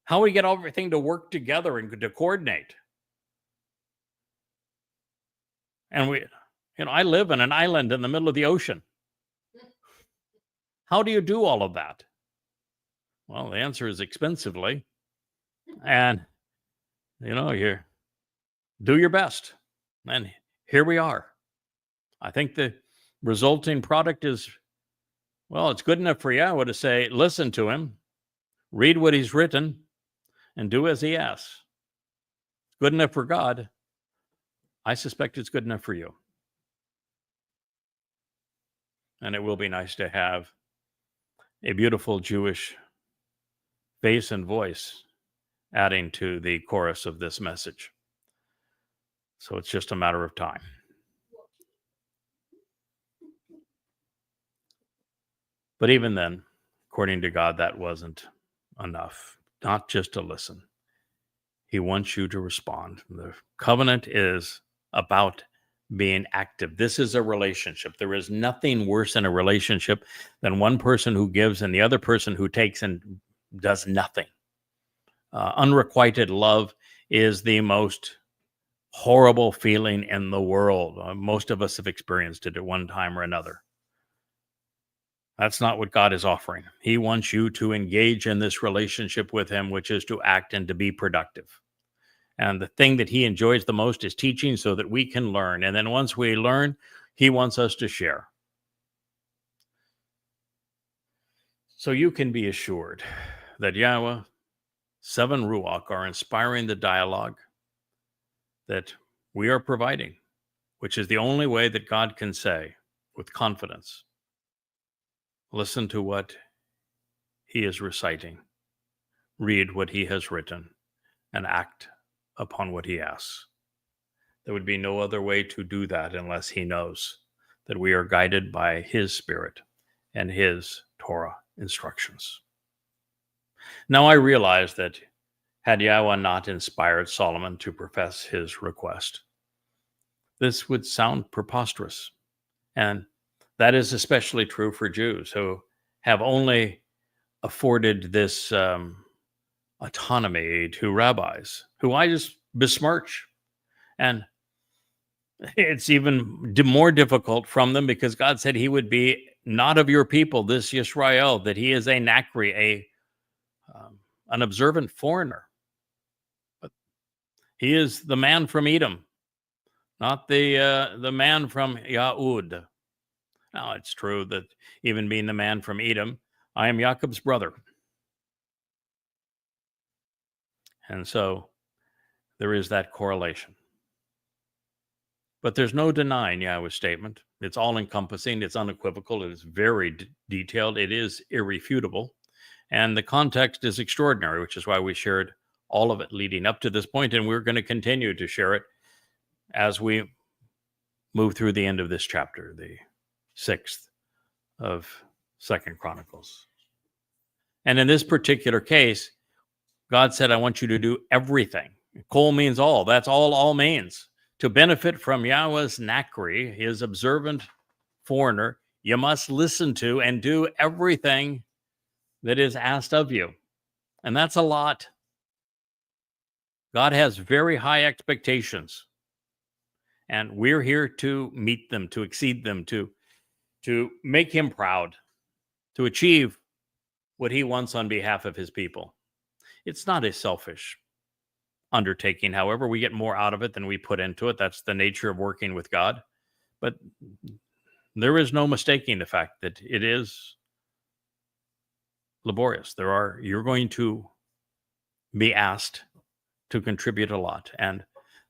How do we get everything to work together and to coordinate? And I live in an island in the middle of the ocean. How do you do all of that? Well, the answer is expensively. And, you do your best. And here we are. I think the resulting product is, well, it's good enough for Yahowah to say, listen to him, read what he's written, and do as he asks. Good enough for God. I suspect it's good enough for you. And it will be nice to have a beautiful Jewish face and voice adding to the chorus of this message. So it's just a matter of time. But even then, according to God, that wasn't enough. Not just to listen. He wants you to respond. The covenant is about being active. This is a relationship. There is nothing worse in a relationship than one person who gives and the other person who takes and does nothing. Unrequited love is the most horrible feeling in the world. Most of us have experienced it at one time or another. That's not what God is offering. He wants you to engage in this relationship with him, which is to act and to be productive. And the thing that he enjoys the most is teaching so that we can learn. And then once we learn, he wants us to share. So you can be assured that Yahowah, 7 Ruach are inspiring the dialogue that we are providing, which is the only way that God can say with confidence, listen to what he is reciting, read what he has written, and act upon what he asks. There would be no other way to do that unless he knows that we are guided by his Spirit and his Torah instructions. Now I realize that had Yahowah not inspired Solomon to profess his request, this would sound preposterous. And that is especially true for Jews who have only afforded this autonomy to rabbis, who I just besmirch. And it's even more difficult from them because God said he would be not of your people, this Yisrael, that he is a Nakri, an observant foreigner. But he is the man from Edom, not the man from Yahud. Now, it's true that even being the man from Edom, I am Jacob's brother. And so there is that correlation. But there's no denying Yahowah's statement. It's all-encompassing. It's unequivocal. It is very detailed. It is irrefutable. And the context is extraordinary, which is why we shared all of it leading up to this point, and we're going to continue to share it as we move through the end of this chapter, the 6th of 2nd Chronicles. And in this particular case, God said, I want you to do everything. Kol means all. That's all means. To benefit from Yahowah's Nakri, his observant foreigner, you must listen to and do everything that is asked of you. And that's a lot. God has very high expectations. And we're here to meet them, to exceed them, to make him proud, to achieve what he wants on behalf of his people. It's not a selfish undertaking. However, we get more out of it than we put into it. That's the nature of working with God. But there is no mistaking the fact that it is laborious. You're going to be asked to contribute a lot. And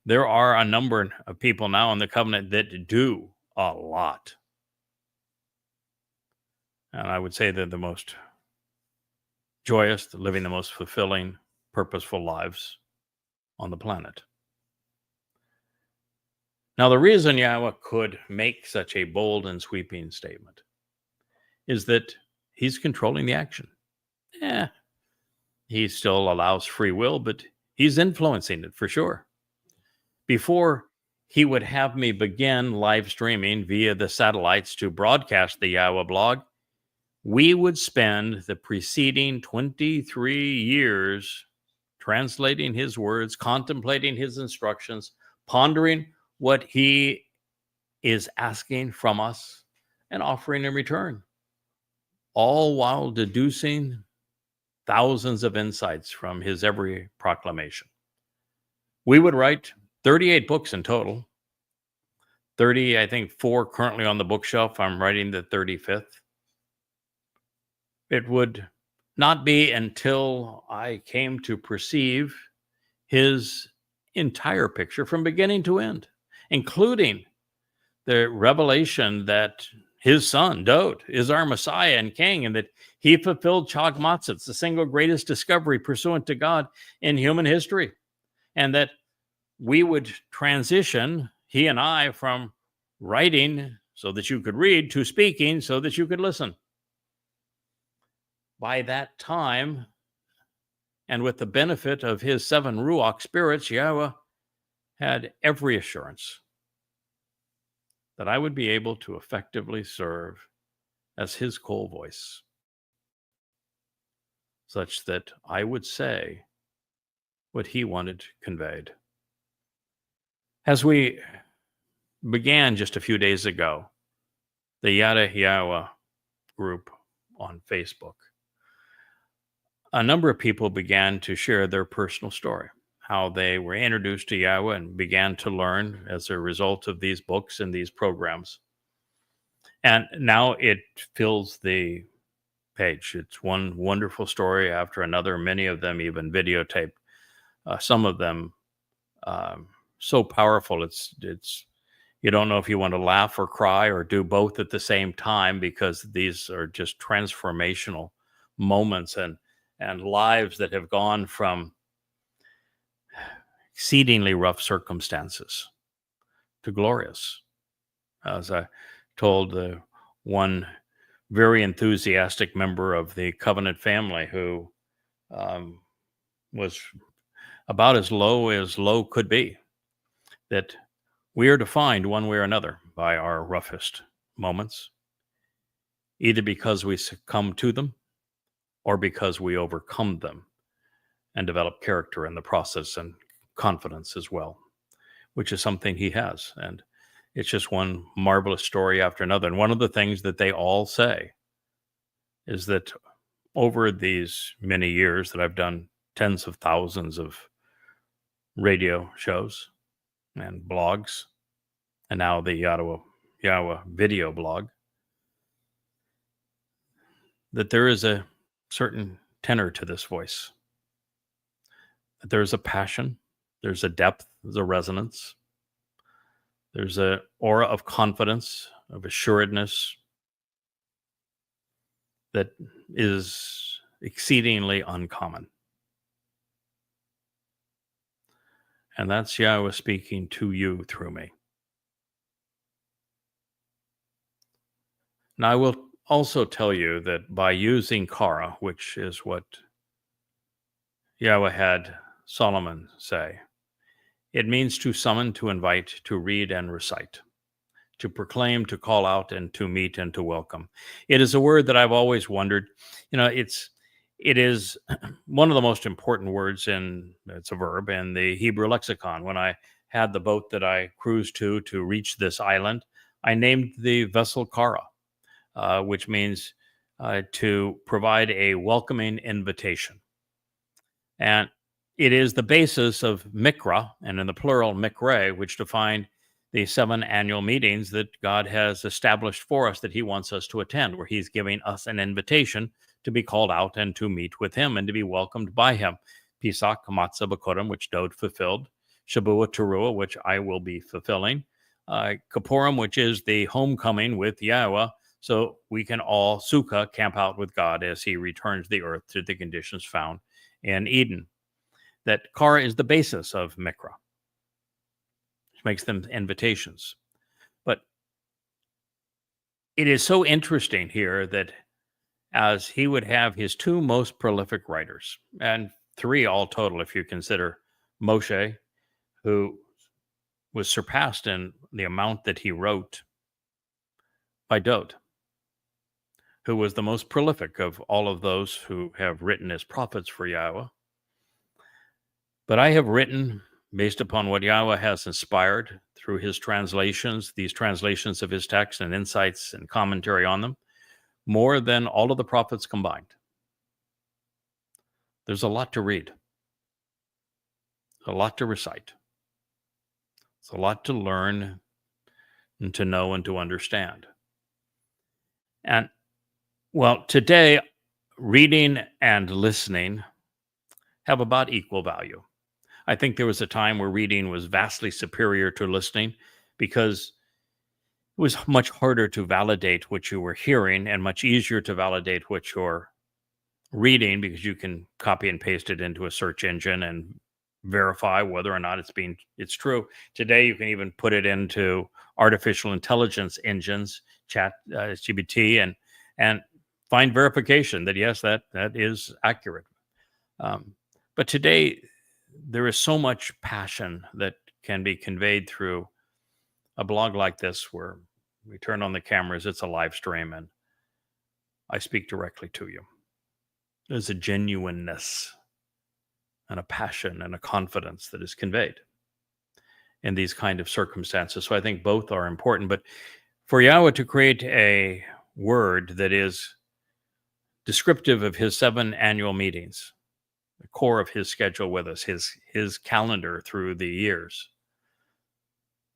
there are a number of people now in the covenant that do a lot. And I would say they're the most joyous, living the most fulfilling, purposeful lives on the planet. Now, the reason Yahweh could make such a bold and sweeping statement is that he's controlling the action. He still allows free will, but he's influencing it for sure. Before he would have me begin live streaming via the satellites to broadcast the YAHOWAH blog, we would spend the preceding 23 years translating his words, contemplating his instructions, pondering what he is asking from us and offering in return, all while deducing thousands of insights from his every proclamation. We would write 38 books in total. 30, I think 4 currently on the bookshelf. I'm writing the 35th. It would not be until I came to perceive his entire picture from beginning to end, including the revelation that his son, Dod, is our Messiah and King, and that he fulfilled Chakmah, it's the single greatest discovery pursuant to God in human history, and that we would transition, he and I, from writing so that you could read to speaking so that you could listen. By that time, and with the benefit of his 7 Ruach spirits, Yahweh had every assurance that I would be able to effectively serve as his call voice, such that I would say what he wanted conveyed. As we began just a few days ago, the Yada Yahowah group on Facebook, a number of people began to share their personal story, how they were introduced to Yahweh and began to learn as a result of these books and these programs. And now it fills the page. It's one wonderful story after another, many of them even videotaped. Some of them so powerful, it's you don't know if you want to laugh or cry or do both at the same time, because these are just transformational moments and lives that have gone from exceedingly rough circumstances to glorious. As I told one very enthusiastic member of the covenant family who was about as low could be, that we are defined one way or another by our roughest moments, either because we succumb to them or because we overcome them and develop character in the process and confidence as well, which is something he has. And it's just one marvelous story after another. And one of the things that they all say is that over these many years that I've done tens of thousands of radio shows and blogs, and now the YAHOWAH video blog, that there is a certain tenor to this voice. That there's a passion, there's a depth, there's a resonance, there's an aura of confidence, of assuredness that is exceedingly uncommon. And that's Yahweh speaking to you through me. Now, I will also tell you that by using Kara, which is what Yahweh had Solomon say, it means to summon, to invite, to read and recite, to proclaim, to call out, and to meet and to welcome. It is a word that I've always wondered. It is one of the most important words it's a verb in the Hebrew lexicon. When I had the boat that I cruised to reach this island, I named the vessel Kara, which means to provide a welcoming invitation. And it is the basis of Mikra, and in the plural Mikre, which define the 7 annual meetings that God has established for us that he wants us to attend, where he's giving us an invitation to be called out and to meet with him and to be welcomed by him. Pesach, Matzah, B'Korim, which Dod fulfilled. Shabuah, Teruah, which I will be fulfilling. Kippurim, which is the homecoming with Yahowah, so we can all, Sukkah, camp out with God as he returns the earth to the conditions found in Eden. That Kara is the basis of Mikra, which makes them invitations. But it is so interesting here that as he would have his two most prolific writers, and three all total if you consider Moshe, who was surpassed in the amount that he wrote, by Dod, who was the most prolific of all of those who have written as prophets for Yahowah. But I have written based upon what Yahowah has inspired through his translations, these translations of his text and insights and commentary on them, more than all of the prophets combined. There's a lot to read, a lot to recite. It's a lot to learn and to know and to understand. And, well, today, reading and listening have about equal value. I think there was a time where reading was vastly superior to listening because it was much harder to validate what you were hearing and much easier to validate what you're reading because you can copy and paste it into a search engine and verify whether or not it's true. Today, you can even put it into artificial intelligence engines, chat GPT, and find verification that yes, that is accurate. But today, there is so much passion that can be conveyed through a blog like this, where we turn on the cameras, it's a live stream, and I speak directly to you. There's a genuineness and a passion and a confidence that is conveyed in these kind of circumstances. So I think both are important. But for Yahowah to create a word that is descriptive of his 7 annual meetings, the core of his schedule with us, his calendar through the years,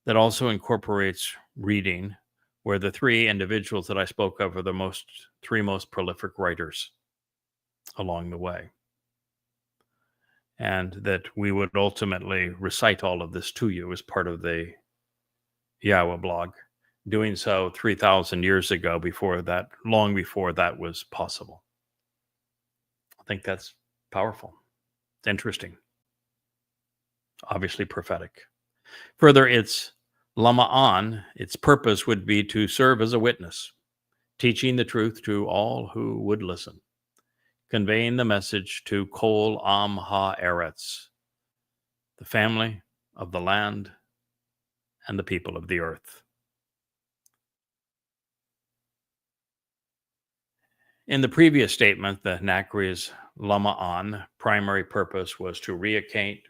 that also incorporates reading, where the 3 individuals that I spoke of are the 3 most prolific writers along the way. And that we would ultimately recite all of this to you as part of the Yahowah blog, doing so 3,000 years ago, long before that was possible. I think that's powerful. It's interesting. Obviously prophetic. Further, its lama'an, its purpose would be to serve as a witness, teaching the truth to all who would listen, conveying the message to Kol Am Ha'eretz, the family of the land and the people of the earth. In the previous statement, the Nakri's lama'an primary purpose was to reacquaint,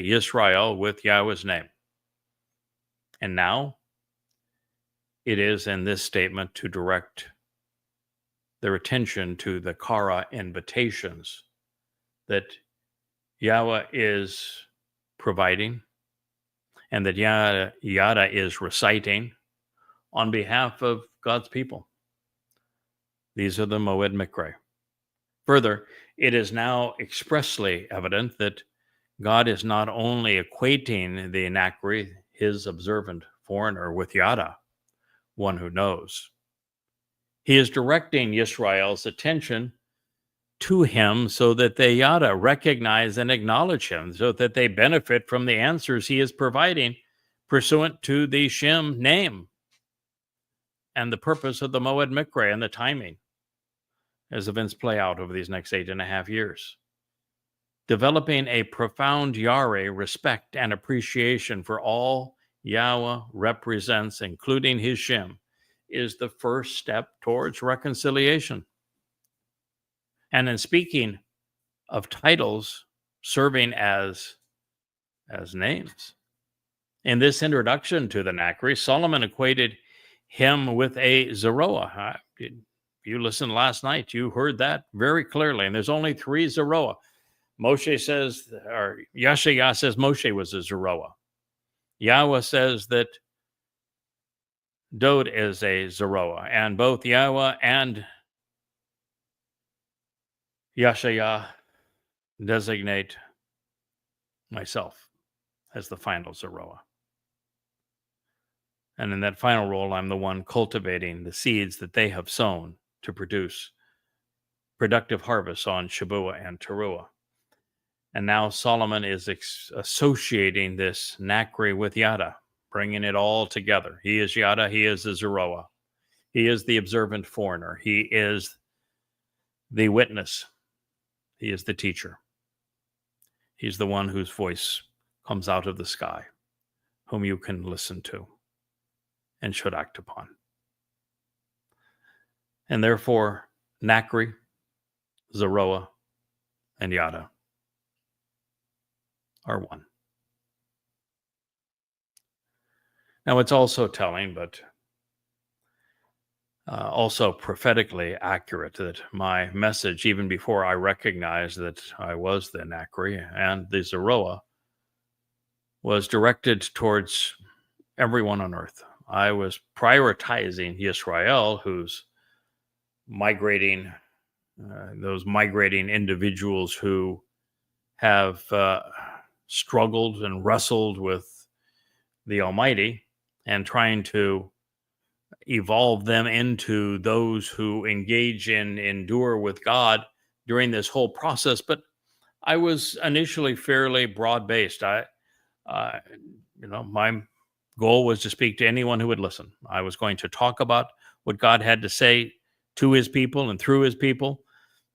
Yisrael with Yahowah's name. And now it is in this statement to direct their attention to the Kara invitations that Yahowah is providing and that Yada is reciting on behalf of God's people. These are the Moed Mikra. Further, it is now expressly evident that God is not only equating the Nakri, his observant foreigner, with Yada, one who knows. He is directing Yisrael's attention to him so that they Yada recognize and acknowledge him, so that they benefit from the answers he is providing pursuant to the Shem name and the purpose of the Moed Mikra and the timing as events play out over these next 8.5 years. Developing a profound Yare respect and appreciation for all Yahowah represents, including his Shem, is the first step towards reconciliation. And in speaking of titles serving as names, in this introduction to the Nakri, Solomon equated him with a Zeroah. If you listened last night, you heard that very clearly. And there's only 3 Zeroah. Moshe says, or Yashayah says Moshe was a Zeroah. Yahowah says that Dod is a Zeroah. And both Yahowah and Yahowah designate myself as the final Zeroah. And in that final role, I'm the one cultivating the seeds that they have sown to produce productive harvests on Shabuah and Towrah. And now Solomon is associating this Nachri with Yada, bringing it all together. He is Yada, he is the Zeroah. He is the observant foreigner. He is the witness. He is the teacher. He's the one whose voice comes out of the sky, whom you can listen to and should act upon. And therefore, Nachri, Zeroah, and Yada are one. Now, it's also telling, but also prophetically accurate, that my message, even before I recognized that I was the Nachri and the Zeroah, was directed towards everyone on earth. I was prioritizing Yisrael, who's migrating, those migrating individuals who have struggled and wrestled with the Almighty, and trying to evolve them into those who engage and endure with God during this whole process. But I was initially fairly broad-based. My goal was to speak to anyone who would listen. I was going to talk about what God had to say to his people and through his people.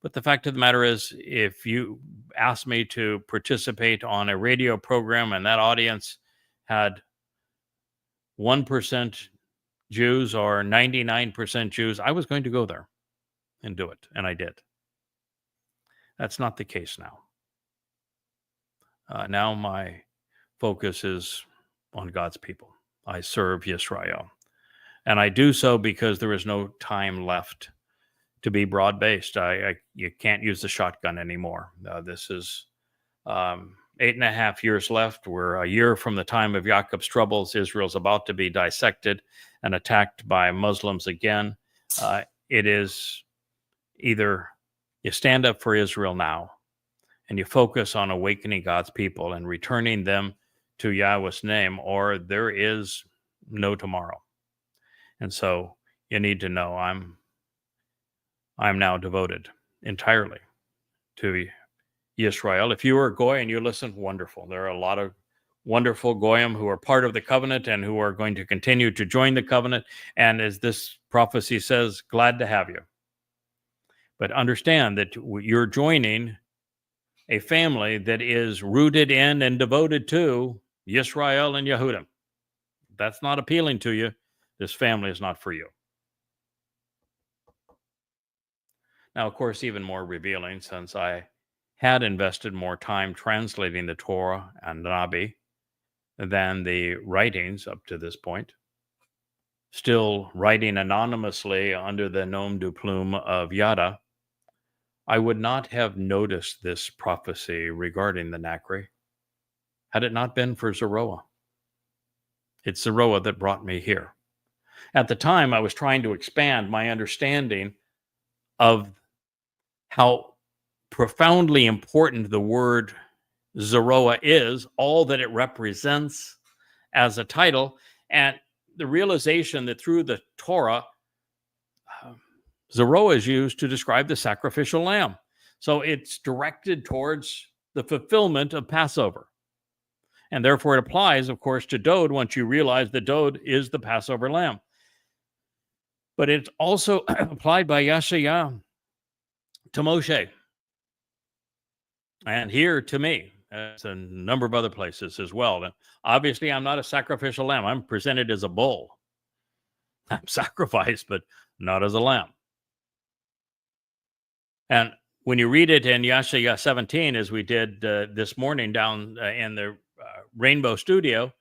But the fact of the matter is, if you asked me to participate on a radio program and that audience had 1% Jews or 99% Jews, I was going to go there and do it. And I did. That's not the case now. Now my focus is on God's people. I serve Yisrael. And I do so because there is no time left to be broad-based. You can't use the shotgun anymore. This is 8.5 years left. We're a year from the time of Yaakov's troubles. Israel's about to be dissected and attacked by Muslims again. It is either you stand up for Israel now and you focus on awakening God's people and returning them to Yahweh's name, or there is no tomorrow. And so you need to know I'm now devoted entirely to Yisrael. If you are a Goy and you listen, wonderful. There are a lot of wonderful Goyim who are part of the covenant and who are going to continue to join the covenant. And as this prophecy says, glad to have you. But understand that you're joining a family that is rooted in and devoted to Yisrael and Yehudim. That's not appealing to you. This family is not for you. Now, of course, even more revealing, since I had invested more time translating the Torah and Nabi than the writings up to this point, still writing anonymously under the nom de plume of Yada, I would not have noticed this prophecy regarding the Nachri had it not been for Zeroah. It's Zeroah that brought me here. At the time, I was trying to expand my understanding of how profoundly important the word Zeroah is, all that it represents as a title, and the realization that through the Torah, Zeroah is used to describe the sacrificial lamb. So it's directed towards the fulfillment of Passover. And therefore it applies, of course, to Dod once you realize that Dod is the Passover lamb. But it's also applied by Yahowah to Moshe. And here to me. It's a number of other places as well. And obviously, I'm not a sacrificial lamb. I'm presented as a bull. I'm sacrificed, but not as a lamb. And when you read it in Yahowah 17, as we did this morning down in the Rainbow Studio,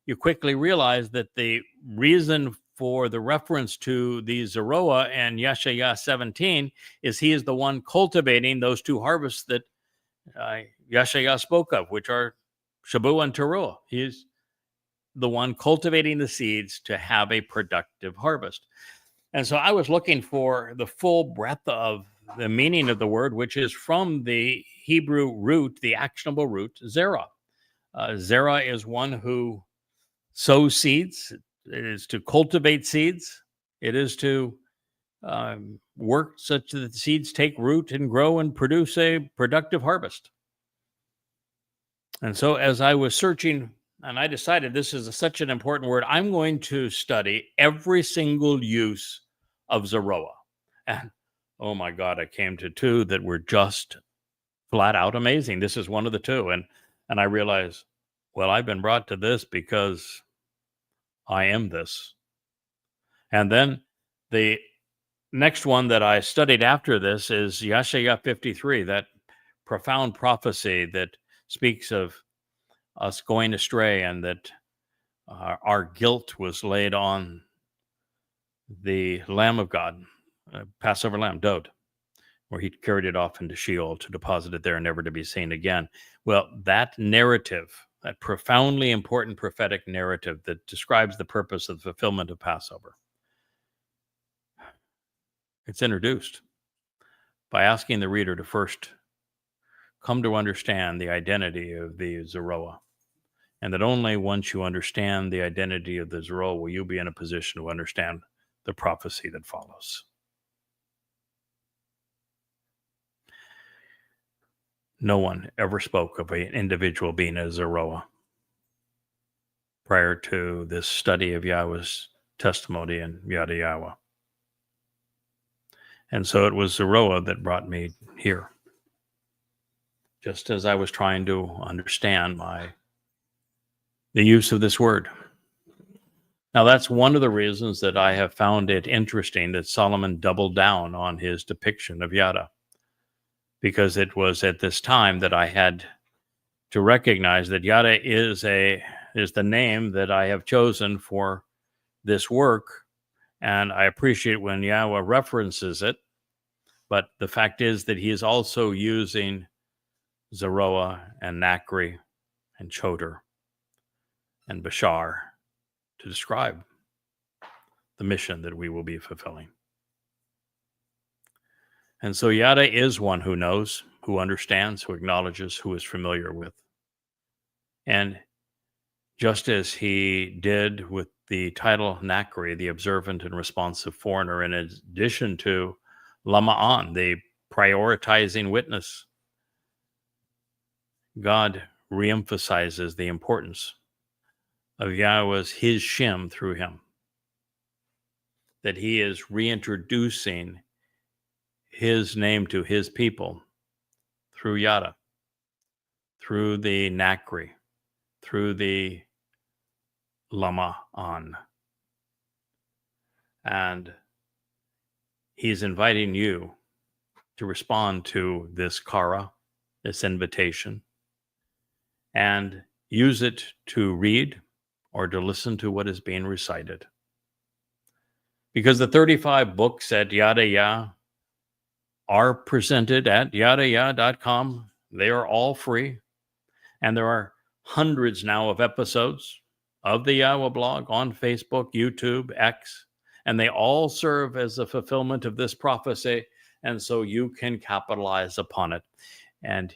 you quickly realize that the reason for the reference to the Zeroah and Yahowah 17 is he is the one cultivating those two harvests that Yahowah spoke of, which are Shabuah and Towrah. He is the one cultivating the seeds to have a productive harvest. And so I was looking for the full breadth of the meaning of the word, which is from the Hebrew root, the actionable root, zerah. Zerah is one who sows seeds. It is to cultivate seeds. It is to work such that the seeds take root and grow and produce a productive harvest. And so as I was searching, and I decided this is such an important word, I'm going to study every single use of Zeroah. And oh my God, I came to two that were just flat out amazing. This is one of the two. And I realized, well, I've been brought to this because I am this. And then the next one that I studied after this is Yeshaya 53, that profound prophecy that speaks of us going astray and that our guilt was laid on the Lamb of God, Passover lamb, Dod, where he carried it off into Sheol to deposit it there, never to be seen again. Well, that narrative, that profoundly important prophetic narrative that describes the purpose of the fulfillment of Passover, it's introduced by asking the reader to first come to understand the identity of the Zeroah. And that only once you understand the identity of the Zeroah will you be in a position to understand the prophecy that follows. No one ever spoke of an individual being a Zeroah prior to this study of Yahweh's testimony in Yada Yahowah. And so it was Zeroah that brought me here. Just as I was trying to understand the use of this word. Now, that's one of the reasons that I have found it interesting that Solomon doubled down on his depiction of Yada, because it was at this time that I had to recognize that Yada is the name that I have chosen for this work, and I appreciate when Yahweh references it, but the fact is that he is also using Zeroah and Nachri and Choter and Bashar to describe the mission that we will be fulfilling. And so Yada is one who knows, who understands, who acknowledges, who is familiar with. And just as he did with the title Nachri, the observant and responsive foreigner, in addition to Lama'an, the prioritizing witness, God reemphasizes the importance of Yahweh's his Shem through him, that he is reintroducing his name to his people through Yada, through the Nachri, through the Lama'an. And he's inviting you to respond to this kara, this invitation, and use it to read or to listen to what is being recited. Because the 35 books at Yada Yah are presented at yadayah.com. They are all free. And there are hundreds now of episodes of the YAHOWAH blog on Facebook, YouTube, X, and they all serve as a fulfillment of this prophecy. And so you can capitalize upon it. And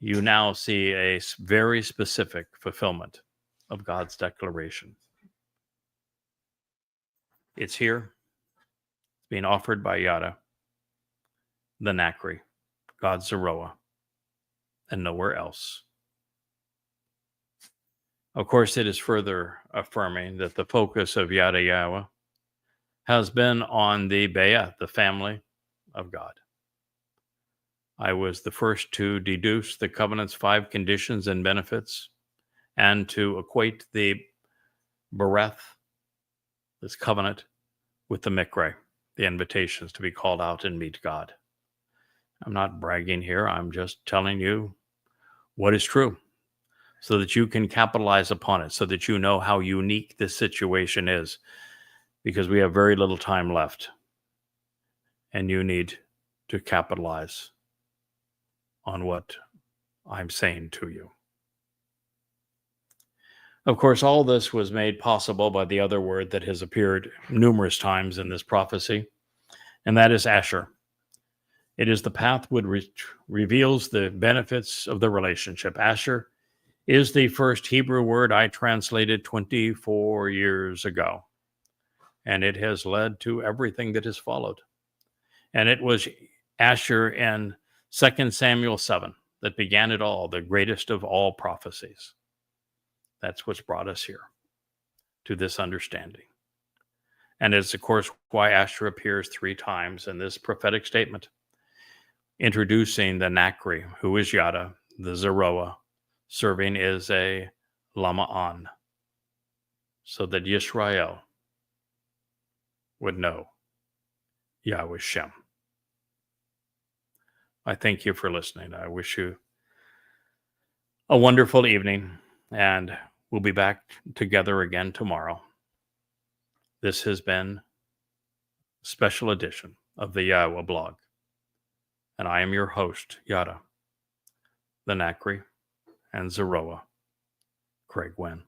you now see a very specific fulfillment of God's declaration. It's here. It's being offered by Yada, the Nachri, God's Zeroah, and nowhere else. Of course, it is further affirming that the focus of Yada Yahowah has been on the Be'ah, the family of God. I was the first to deduce the covenant's 5 conditions and benefits, and to equate the Bereth, this covenant, with the Mikre, the invitations to be called out and meet God. I'm not bragging here. I'm just telling you what is true so that you can capitalize upon it, so that you know how unique this situation is, because we have very little time left and you need to capitalize on what I'm saying to you. Of course, all this was made possible by the other word that has appeared numerous times in this prophecy, and that is Asher. It is the path which reveals the benefits of the relationship. Asher is the first Hebrew word I translated 24 years ago, and it has led to everything that has followed. And it was Asher in 2 Samuel 7 that began it all, the greatest of all prophecies. That's what's brought us here to this understanding. And it's, of course, why Asher appears 3 times in this prophetic statement, introducing the Nakri, who is Yada, the Zeroah, serving as a Lama'an, so that Yisrael would know Yahweh Shem. I thank you for listening. I wish you a wonderful evening, and we'll be back together again tomorrow. This has been a special edition of the YAHOWAH blog, and I am your host, Yada, the Nakri, and Zeroah, Craig Winn.